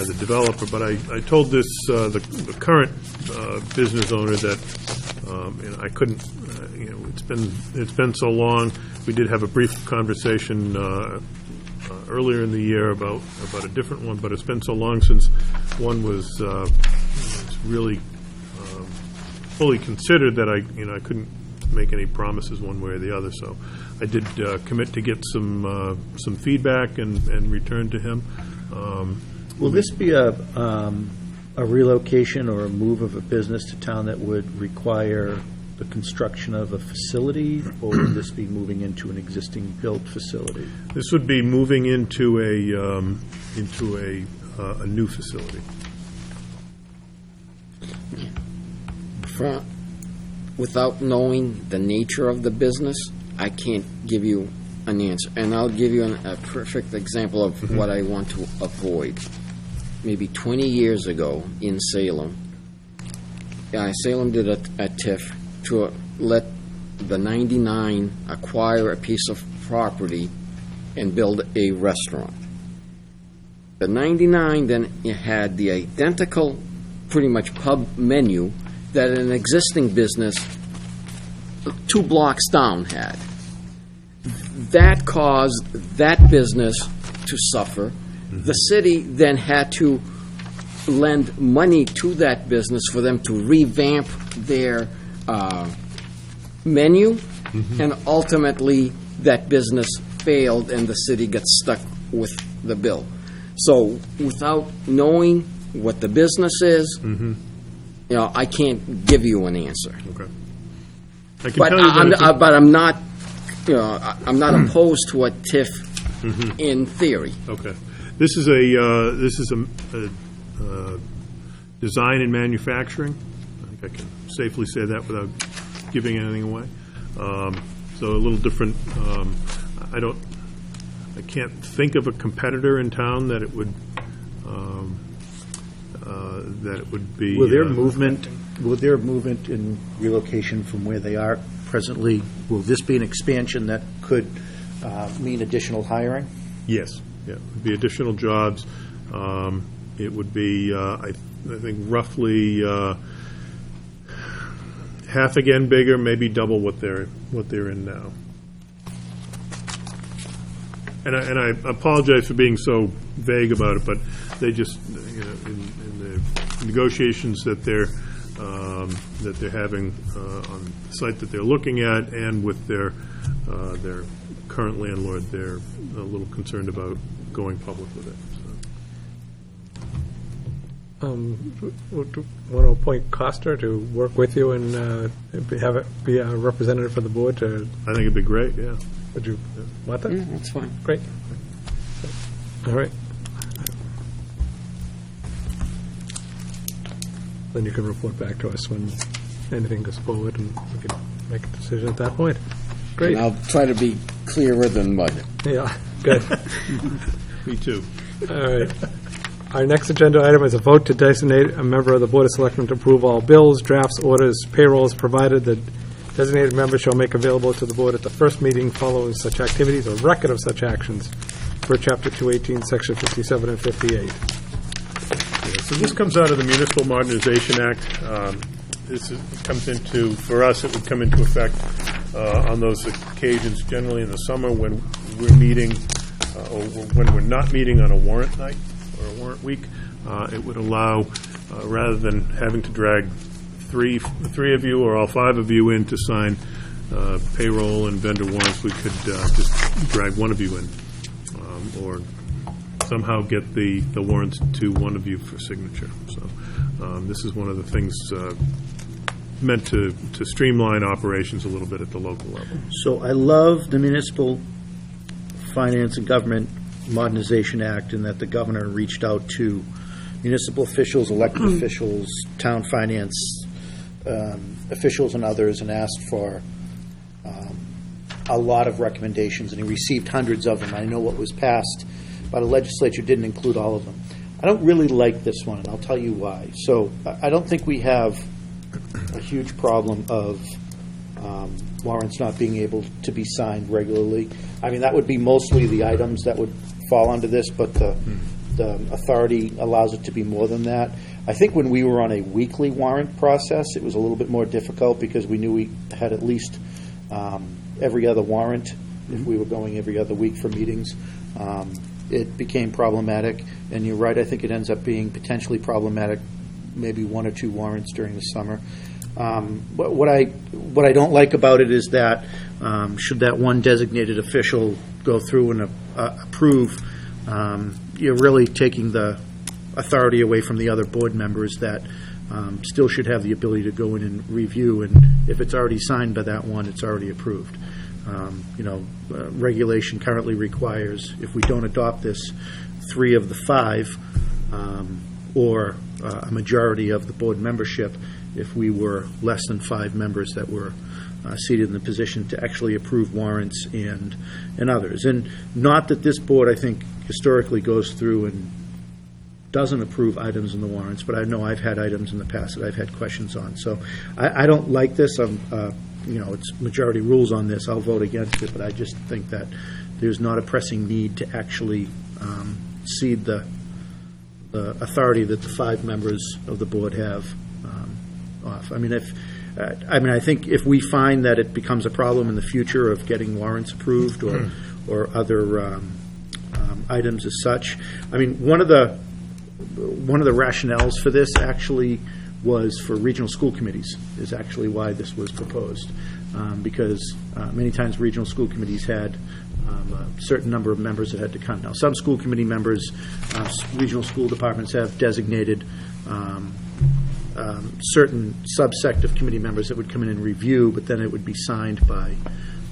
the developer. But I told this the current business owner that I couldn't. It's been so long. We did have a brief conversation earlier in the year about a different one, but it's been so long since one was really fully considered that I couldn't make any promises one way or the other. So I did commit to get some feedback and return to him. Will this be a relocation or a move of a business to town that would require the construction of a facility, or would this be moving into an existing built facility? This would be moving into a new facility. Without knowing the nature of the business, I can't give you an answer. And I'll give you a perfect example of what I want to avoid. Maybe 20 years ago in Salem, Salem did a TIF to let the 99 acquire a piece of property and build a restaurant. The 99 then had the identical, pretty much pub menu that an existing business 2 blocks down had. That caused that business to suffer. The city then had to lend money to that business for them to revamp their menu, and ultimately that business failed and the city got stuck with the bill. So without knowing what the business is, I can't give you an answer. Okay. I can But tell you that I'm not, I'm not opposed to a TIF in theory. Okay. This is a design and manufacturing. I think I can safely say that without giving anything away. So a little different. I can't think of a competitor in town that it would be. Will their movement in relocation from where they are presently, will this be an expansion that could mean additional hiring? Yes. Yeah. It would be additional jobs. It would be, I think, roughly half again bigger, maybe double what they're in now. And I apologize for being so vague about it, but they just, in the negotiations that they're having on the site that they're looking at, and with their current landlord, they're a little concerned about going public with it. Want to appoint Costa to work with you and have it be a representative for the board? I think it'd be great, yeah. Would you want that? Yeah, that's fine. Great. All right. Then you can report back to us when anything goes forward, and we can make a decision at that point. Great. And I'll try to be clearer than mud. Yeah, good. Me too. All right. Our next agenda item is a vote to designate a member of the Board of Selectmen to approve all bills, drafts, orders, payrolls, provided the designated member shall make available to the board at the first meeting following such activities or record of such actions per Chapter 218, Section 57 and 58. So this comes out of the Municipal Modernization Act. Comes into, for us, it would come into effect on those occasions, generally in the summer when we're meeting, or when we're not meeting on a warrant night or a warrant week. It would allow, rather than having to drag three of you or all 5 of you in to sign payroll and vendor warrants, we could just drag one of you in, or somehow get the warrants to one of you for signature. So this is one of the things meant to streamline operations a little bit at the local level. So I love the Municipal Finance and Government Modernization Act, in that the governor reached out to municipal officials, elected officials, town finance officials, and others, and asked for a lot of recommendations, and he received hundreds of them. I know what was passed by the legislature didn't include all of them. I don't really like this one, and I'll tell you why. So I don't think we have a huge problem of warrants not being able to be signed regularly. I mean, that would be mostly the items that would fall under this, but the authority allows it to be more than that. I think when we were on a weekly warrant process, it was a little bit more difficult because we knew we had at least every other warrant if we were going every other week for meetings. It became problematic, and you're right, I think it ends up being potentially problematic, maybe 1 or 2 warrants during the summer. But what I don't like about it is that should that one designated official go through and approve, you're really taking the authority away from the other board members that still should have the ability to go in and review, and if it's already signed by that one, it's already approved. Regulation currently requires, if we don't adopt this, 3 of the 5, or a majority of the board membership, if we were less than 5 members that were seated in the position to actually approve warrants and others. And not that this board, I think, historically goes through and doesn't approve items in the warrants, but I know I've had items in the past that I've had questions on. So I don't like this. It's majority rules on this. I'll vote against it, but I just think that there's not a pressing need to actually cede the authority that the 5 members of the board have off. I think if we find that it becomes a problem in the future of getting warrants approved or other items as such, one of the rationales for this actually was for regional school committees, is actually why this was proposed. Because many times regional school committees had a certain number of members that had to come. Now, some school committee members, regional school departments have designated certain subsect of committee members that would come in and review, but then it would be signed by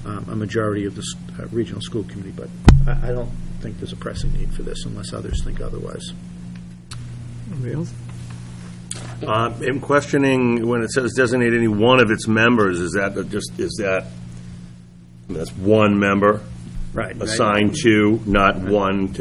a majority of the regional school committee. But I don't think there's a pressing need for this unless others think otherwise. Anybody else? I'm questioning when it says designate any one of its members, that's one member Right. assigned to, not one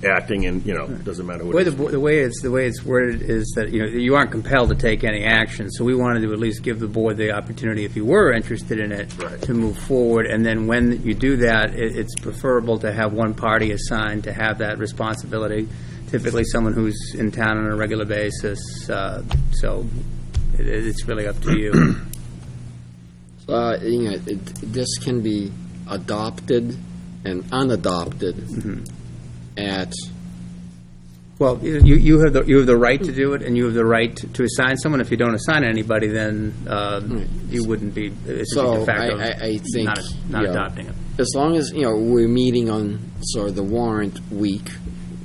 acting and, doesn't matter what it is. The way it's worded is that, you aren't compelled to take any action, so we wanted to at least give the board the opportunity, if you were interested in it, Right. to move forward, and then when you do that, it's preferable to have one party assigned to have that responsibility, typically someone who's in town on a regular basis, so it's really up to you. This can be adopted and unadopted at. Well, you have the right to do it, and you have the right to assign someone. If you don't assign anybody, then you wouldn't be de facto I think not adopting it. As long as we're meeting on sort of the warrant week,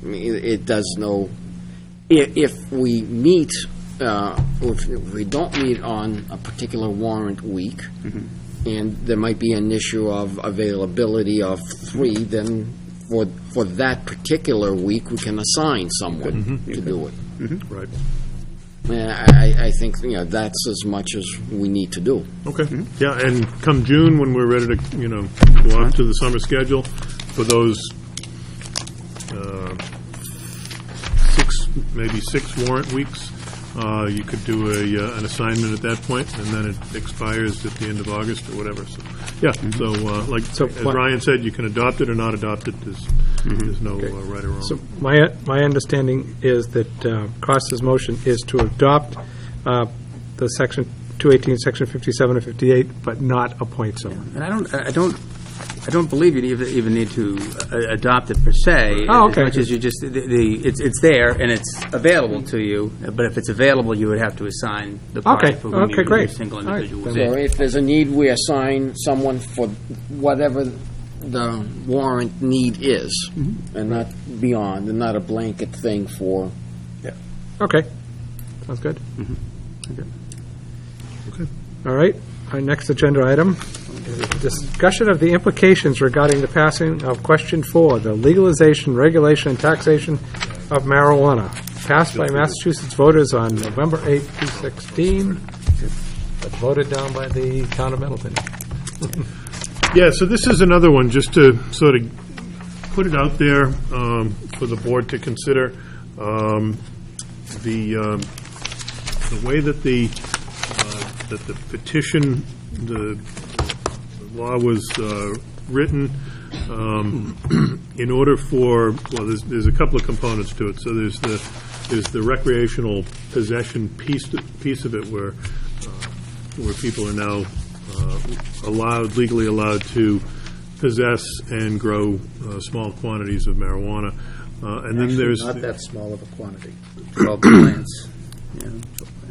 it does no. If we meet, if we don't meet on a particular warrant week, and there might be an issue of availability of 3, then for that particular week, we can assign someone to do it. Right. And I think that's as much as we need to do. Okay. Yeah, and come June, when we're ready to, go off to the summer schedule, for those 6 warrant weeks, you could do an assignment at that point, and then it expires at the end of August or whatever. So, yeah. So, as Ryan said, you can adopt it or not adopt it. There's no right or wrong. So my understanding is that Costa's motion is to adopt the Section 218, Section 57 and 58, but not appoint someone. And I don't believe you even need to adopt it per se. Oh, okay. As much as you just it's there and it's available to you. But if it's available, you would have to assign the party for whom your single individual would be. So if there's a need, we assign someone for whatever the warrant need is, and not beyond, and not a blanket thing for. Okay. Sounds good. Okay. All right. Our next agenda item is a discussion of the implications regarding the passing of Question 4, the legalization, regulation, and taxation of marijuana, passed by Massachusetts voters on November 8, 2016, but voted down by the town of Middleton. Yeah, so this is another one, just to sort of put it out there for the board to consider. The way that the petition, the law was written, in order for, there's a couple of components to it. So there's the recreational possession piece of it, where people are now legally allowed to possess and grow small quantities of marijuana. And then there's not that small of a quantity. 12 plants.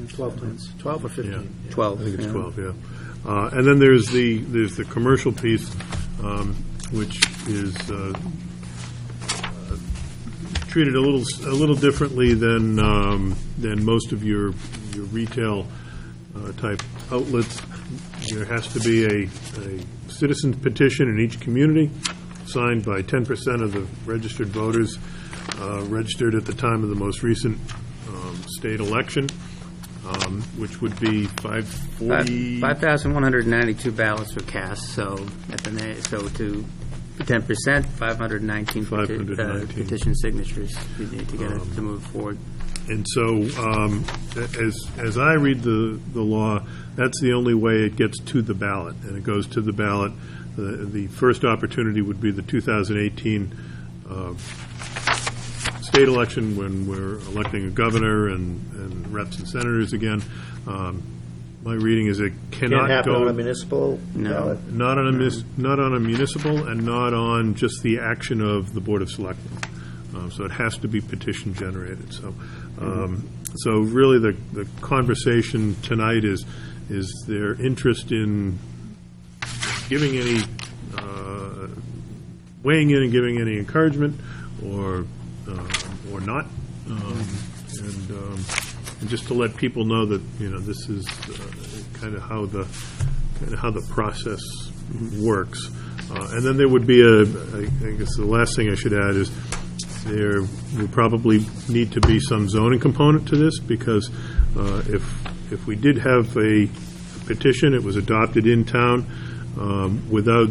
12 plants. 12 or 15? Yeah. 12. I think it's 12, yeah. And then there's the commercial piece, which is treated a little differently than most of your your retail type outlets. There has to be a citizen's petition in each community, signed by 10% of the registered voters registered at the time of the most recent state election, which would be 5,192 ballots were cast, so to 10%, 519 petition signatures you need to get it to move forward. And so, as I read the law, that's the only way it gets to the ballot, and it goes to the ballot. The first opportunity would be the 2018 state election, when we're electing a governor and reps and senators again. My reading is it cannot Can't happen go on a municipal ballot. not on a municipal, and not on just the action of the Board of Selectmen. So it has to be petition generated. So, so really, the conversation tonight is their interest in giving any weighing in and giving any encouragement, or not, and just to let people know that this is kind of how the process works. And then there would be I guess the last thing I should add is there would probably need to be some zoning component to this, because if we did have a petition, it was adopted in town without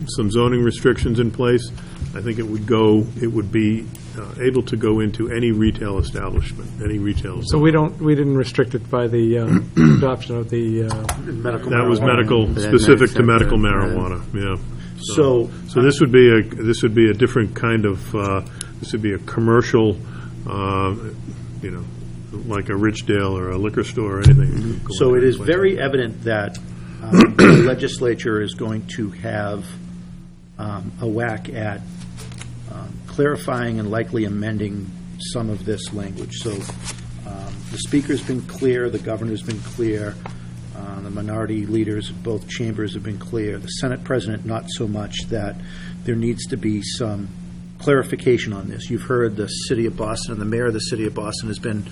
some zoning restrictions in place, I think it would be able to go into any retail establishment, any retail. So we didn't restrict it by the adoption of the Medical That was marijuana. medical, specific to medical marijuana, yeah. So this would be a different kind of, this would be a commercial, like a Richdale or a liquor store or anything. So it is very evident that the legislature is going to have a whack at clarifying and likely amending some of this language. So the Speaker's been clear, the Governor's been clear, the minority leaders of both chambers have been clear, the Senate President not so much, that there needs to be some clarification on this. You've heard the City of Boston, and the Mayor of the City of Boston has been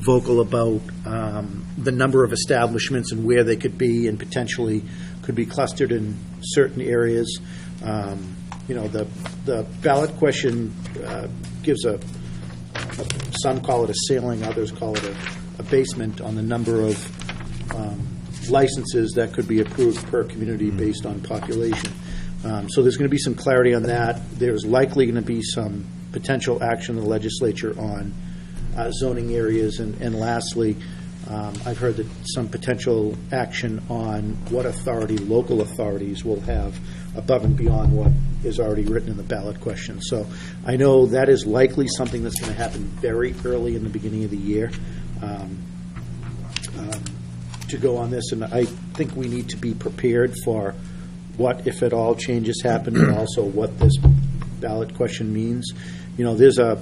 vocal about the number of establishments and where they could be, and potentially could be clustered in certain areas. The ballot question gives some call it a ceiling, others call it a basement on the number of licenses that could be approved per community based on population. So there's going to be some clarity on that. There's likely going to be some potential action in the legislature on zoning areas. And lastly, I've heard that some potential action on what authority local authorities will have above and beyond what is already written in the ballot question. So I know that is likely something that's going to happen very early in the beginning of the year to go on this. And I think we need to be prepared for what, if at all, changes happen, and also what this ballot question means. There's a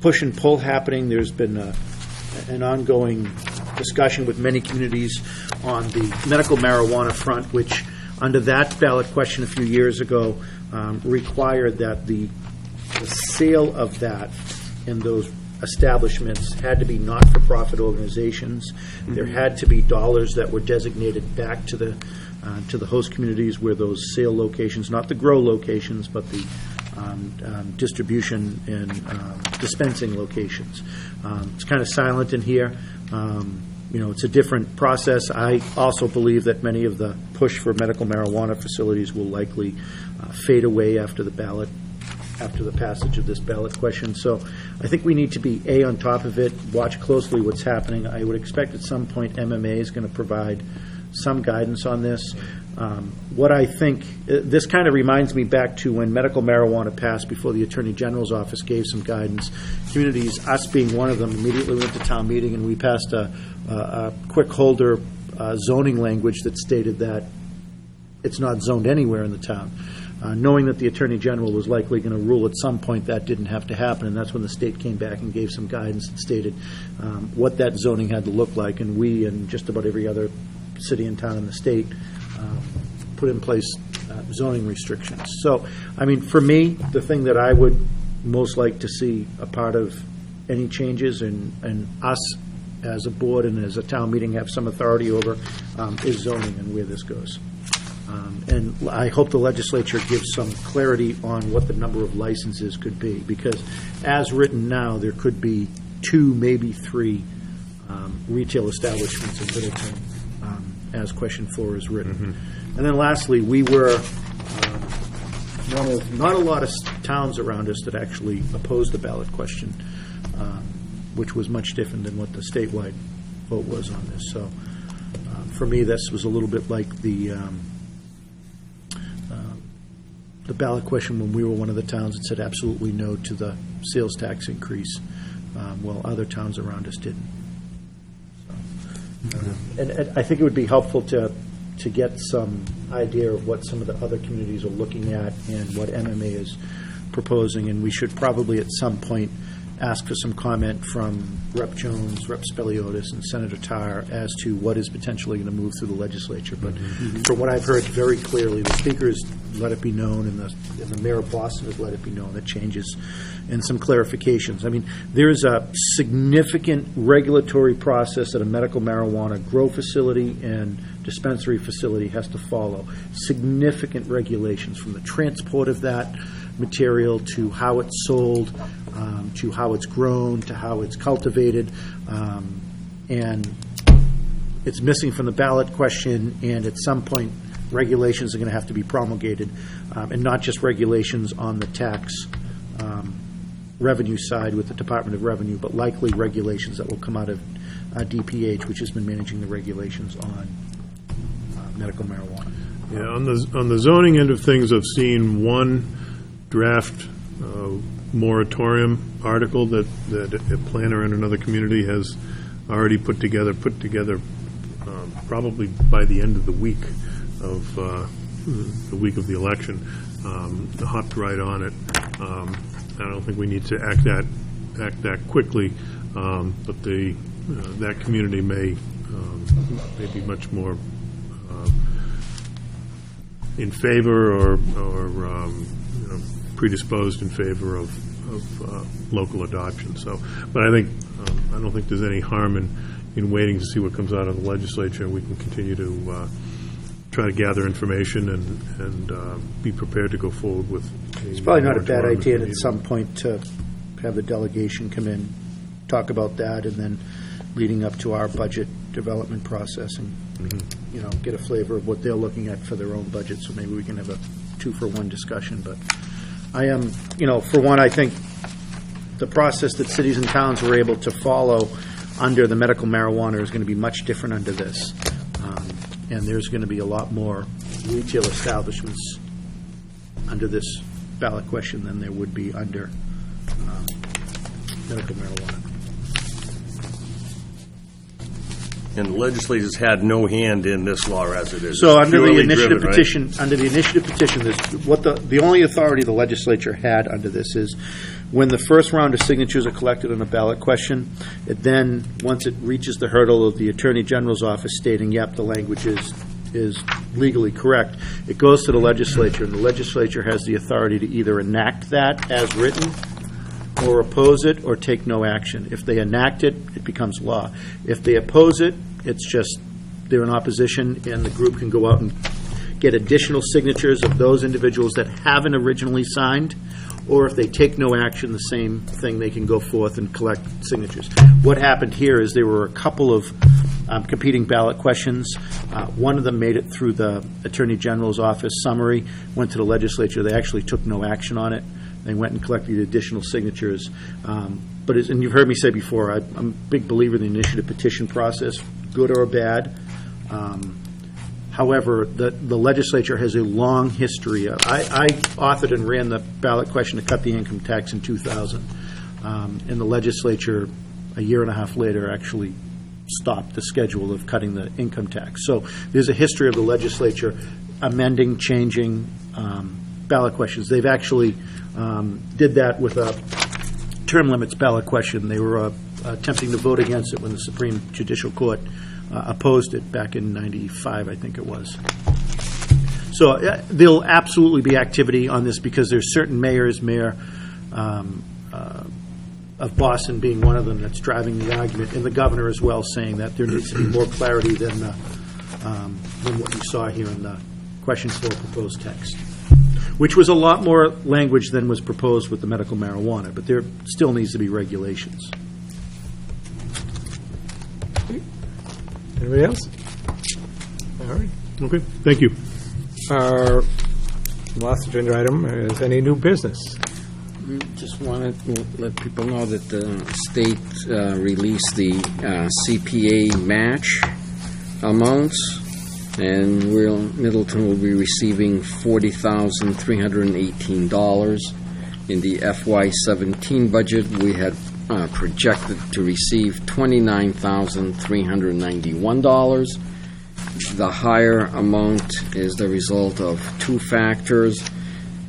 push and pull happening. There's been an ongoing discussion with many communities on the medical marijuana front, which under that ballot question a few years ago required that the sale of that in those establishments had to be not-for-profit organizations. Mm-hmm. There had to be dollars that were designated back to the host communities where those sale locations, not the grow locations, but the distribution and dispensing locations. It's kind of silent in here. It's a different process. I also believe that many of the push for medical marijuana facilities will likely fade away after the passage of this ballot question. So I think we need to be, on top of it, watch closely what's happening. I would expect at some point MMA is going to provide some guidance on this. What I think, this kind of reminds me back to when medical marijuana passed before the Attorney General's office gave some guidance. Communities, us being one of them, immediately went to town meeting, and we passed a quick holder zoning language that stated that it's not zoned anywhere in the town. Knowing that the Attorney General was likely going to rule at some point that didn't have to happen, and that's when the state came back and gave some guidance that stated what that zoning had to look like, and we and just about every other city and town in the state put in place zoning restrictions. So, for me, the thing that I would most like to see a part of any changes, and us as a board and as a town meeting, have some authority over is zoning and where this goes. And I hope the legislature gives some clarity on what the number of licenses could be, because as written now, there could be 2, maybe 3 retail establishments in Littleton, as question 4 is written. And then lastly, we were one of not a lot of towns around us that actually opposed the ballot question, which was much different than what the statewide vote was on this. So for me, this was a little bit like the ballot question when we were one of the towns that said absolutely no to the sales tax increase, while other towns around us didn't. And I think it would be helpful to get some idea of what some of the other communities are looking at and what MMA is proposing, and we should probably at some point ask for some comment from Rep. Jones, Rep. Speliotis, and Senator Tarr as to what is potentially going to move through the legislature. But from what I've heard very clearly, the Speaker has let it be known, and the Mayor of Boston has let it be known that changes and some clarifications. I mean, there is a significant regulatory process that a medical marijuana grow facility and dispensary facility has to follow. Significant regulations from the transport of that material to how it's sold, to how it's grown, to how it's cultivated, and it's missing from the ballot question, and at some point regulations are going to have to be promulgated, and not just regulations on the tax revenue side with the Department of Revenue, but likely regulations that will come out of DPH, which has been managing the regulations on medical marijuana. Yeah, on the zoning end of things, I've seen one draft moratorium article that a planner in another community has already put together probably by the end of the week of the election. Hopped right on it. I don't think we need to act that quickly, but that community may be much more in favor or predisposed in favor of local adoption. So, but I don't think there's any harm in waiting to see what comes out of the legislature, and we can continue to try to gather information and be prepared to go forward with. It's probably not a bad idea at some point to have the delegation come in, talk about that, and then leading up to our budget development process, and get a flavor of what they're looking at for their own budget. So maybe we can have a 2-for-1 discussion. But I am, for one, I think the process that cities and towns were able to follow under the medical marijuana is going to be much different under this. And there's going to be a lot more retail establishments under this ballot question than there would be under medical marijuana. And the legislators had no hand in this law as it is. So It's under the purely initiative driven, right? petition, the only authority the legislature had under this is when the first round of signatures are collected on a ballot question, it then, once it reaches the hurdle of the Attorney General's office stating, yep, the language is legally correct, it goes to the legislature, and the legislature has the authority to either enact that as written or oppose it or take no action. If they enact it, it becomes law. If they oppose it, it's just they're in opposition, and the group can go out and get additional signatures of those individuals that haven't originally signed, or if they take no action, the same thing, they can go forth and collect signatures. What happened here is there were a couple of competing ballot questions. One of them made it through the Attorney General's office summary, went to the legislature. They actually took no action on it. They went and collected additional signatures. But and you've heard me say before, I'm a big believer in the initiative petition process, good or bad. However, the legislature has a long history. I authored and ran the ballot question to cut the income tax in 2000. And the legislature, a year and a half later, actually stopped the schedule of cutting the income tax. So there's a history of the legislature amending, changing ballot questions. They've actually did that with a term limits ballot question. They were attempting to vote against it when the Supreme Judicial Court opposed it back in 95, I think it was. So there'll absolutely be activity on this because there's certain mayors, Mayor of Boston being one of them that's driving the argument, and the governor as well, saying that there needs to be more clarity than what you saw here in the question for proposed text, which was a lot more language than was proposed with the medical marijuana, but there still needs to be regulations. Anybody else? All right. Okay, thank you. Our last agenda item is any new business. Just wanted to let people know that the state released the CPA match amounts, and Middleton will be receiving $40,318. In the FY17 budget, we had projected to receive $29,391. The higher amount is the result of two factors.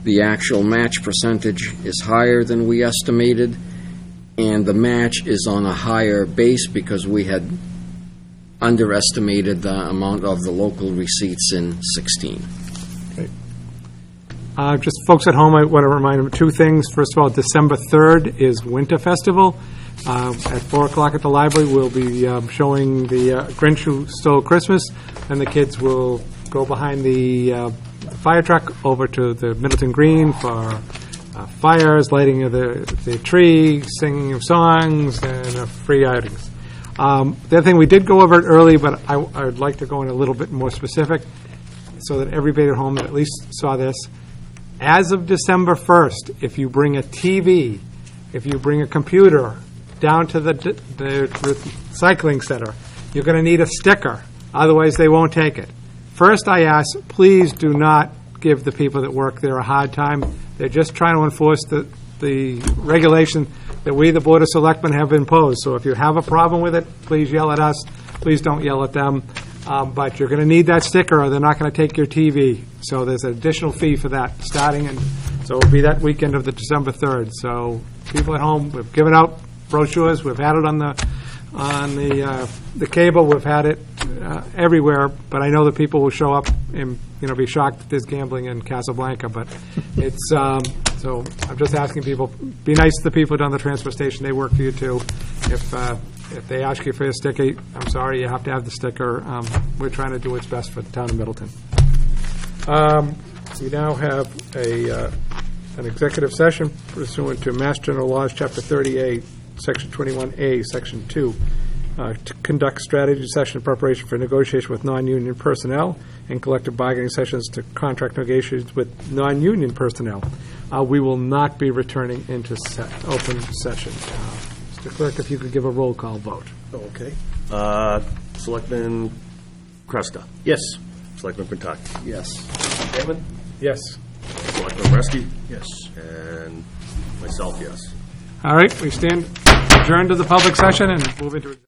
The actual match percentage is higher than we estimated, and the match is on a higher base because we had underestimated the amount of the local receipts in 16. Just folks at home, I want to remind them of two things. First of all, December 3rd is Winter Festival. At 4 o'clock at the library, we'll be showing the Grinch Who Stole Christmas, and the kids will go behind the fire truck over to the Middleton Green for fires, lighting of the tree, singing of songs, and free outings. The other thing, we did go over it early, but I would like to go in a little bit more specific so that everybody at home at least saw this. As of December 1st, if you bring a TV, if you bring a computer down to the recycling center, you're going to need a sticker. Otherwise, they won't take it. First, I ask, please do not give the people that work there a hard time. They're just trying to enforce the regulation that we, the Board of Selectmen, have imposed. So if you have a problem with it, please yell at us. Please don't yell at them. But you're going to need that sticker, or they're not going to take your TV. So there's an additional fee for that starting, and so it'll be that weekend of the December 3rd. So people at home, we've given out brochures. We've had it on the cable. We've had it everywhere. But I know that people will show up and be shocked that there's gambling in Casablanca. But it's so I'm just asking people, be nice to the people down the transfer station. They work for you too. If they ask you for a sticker, I'm sorry, you have to have the sticker. We're trying to do what's best for the town of Middleton. We now have an executive session pursuant to Mass General Laws, Chapter 38, Section 21A, Section 2, to conduct strategy session in preparation for negotiation with non-union personnel and collective bargaining sessions to contract negotiations with non-union personnel. We will not be returning into open session. Mr. Clerk, if you could give a roll call vote. Okay. Selectman Cresta. Yes. Selectman Pentuck. Yes. Hammond. Yes. Selectman Reski. Yes. And myself, yes. All right, we stand adjourned to the public session and move into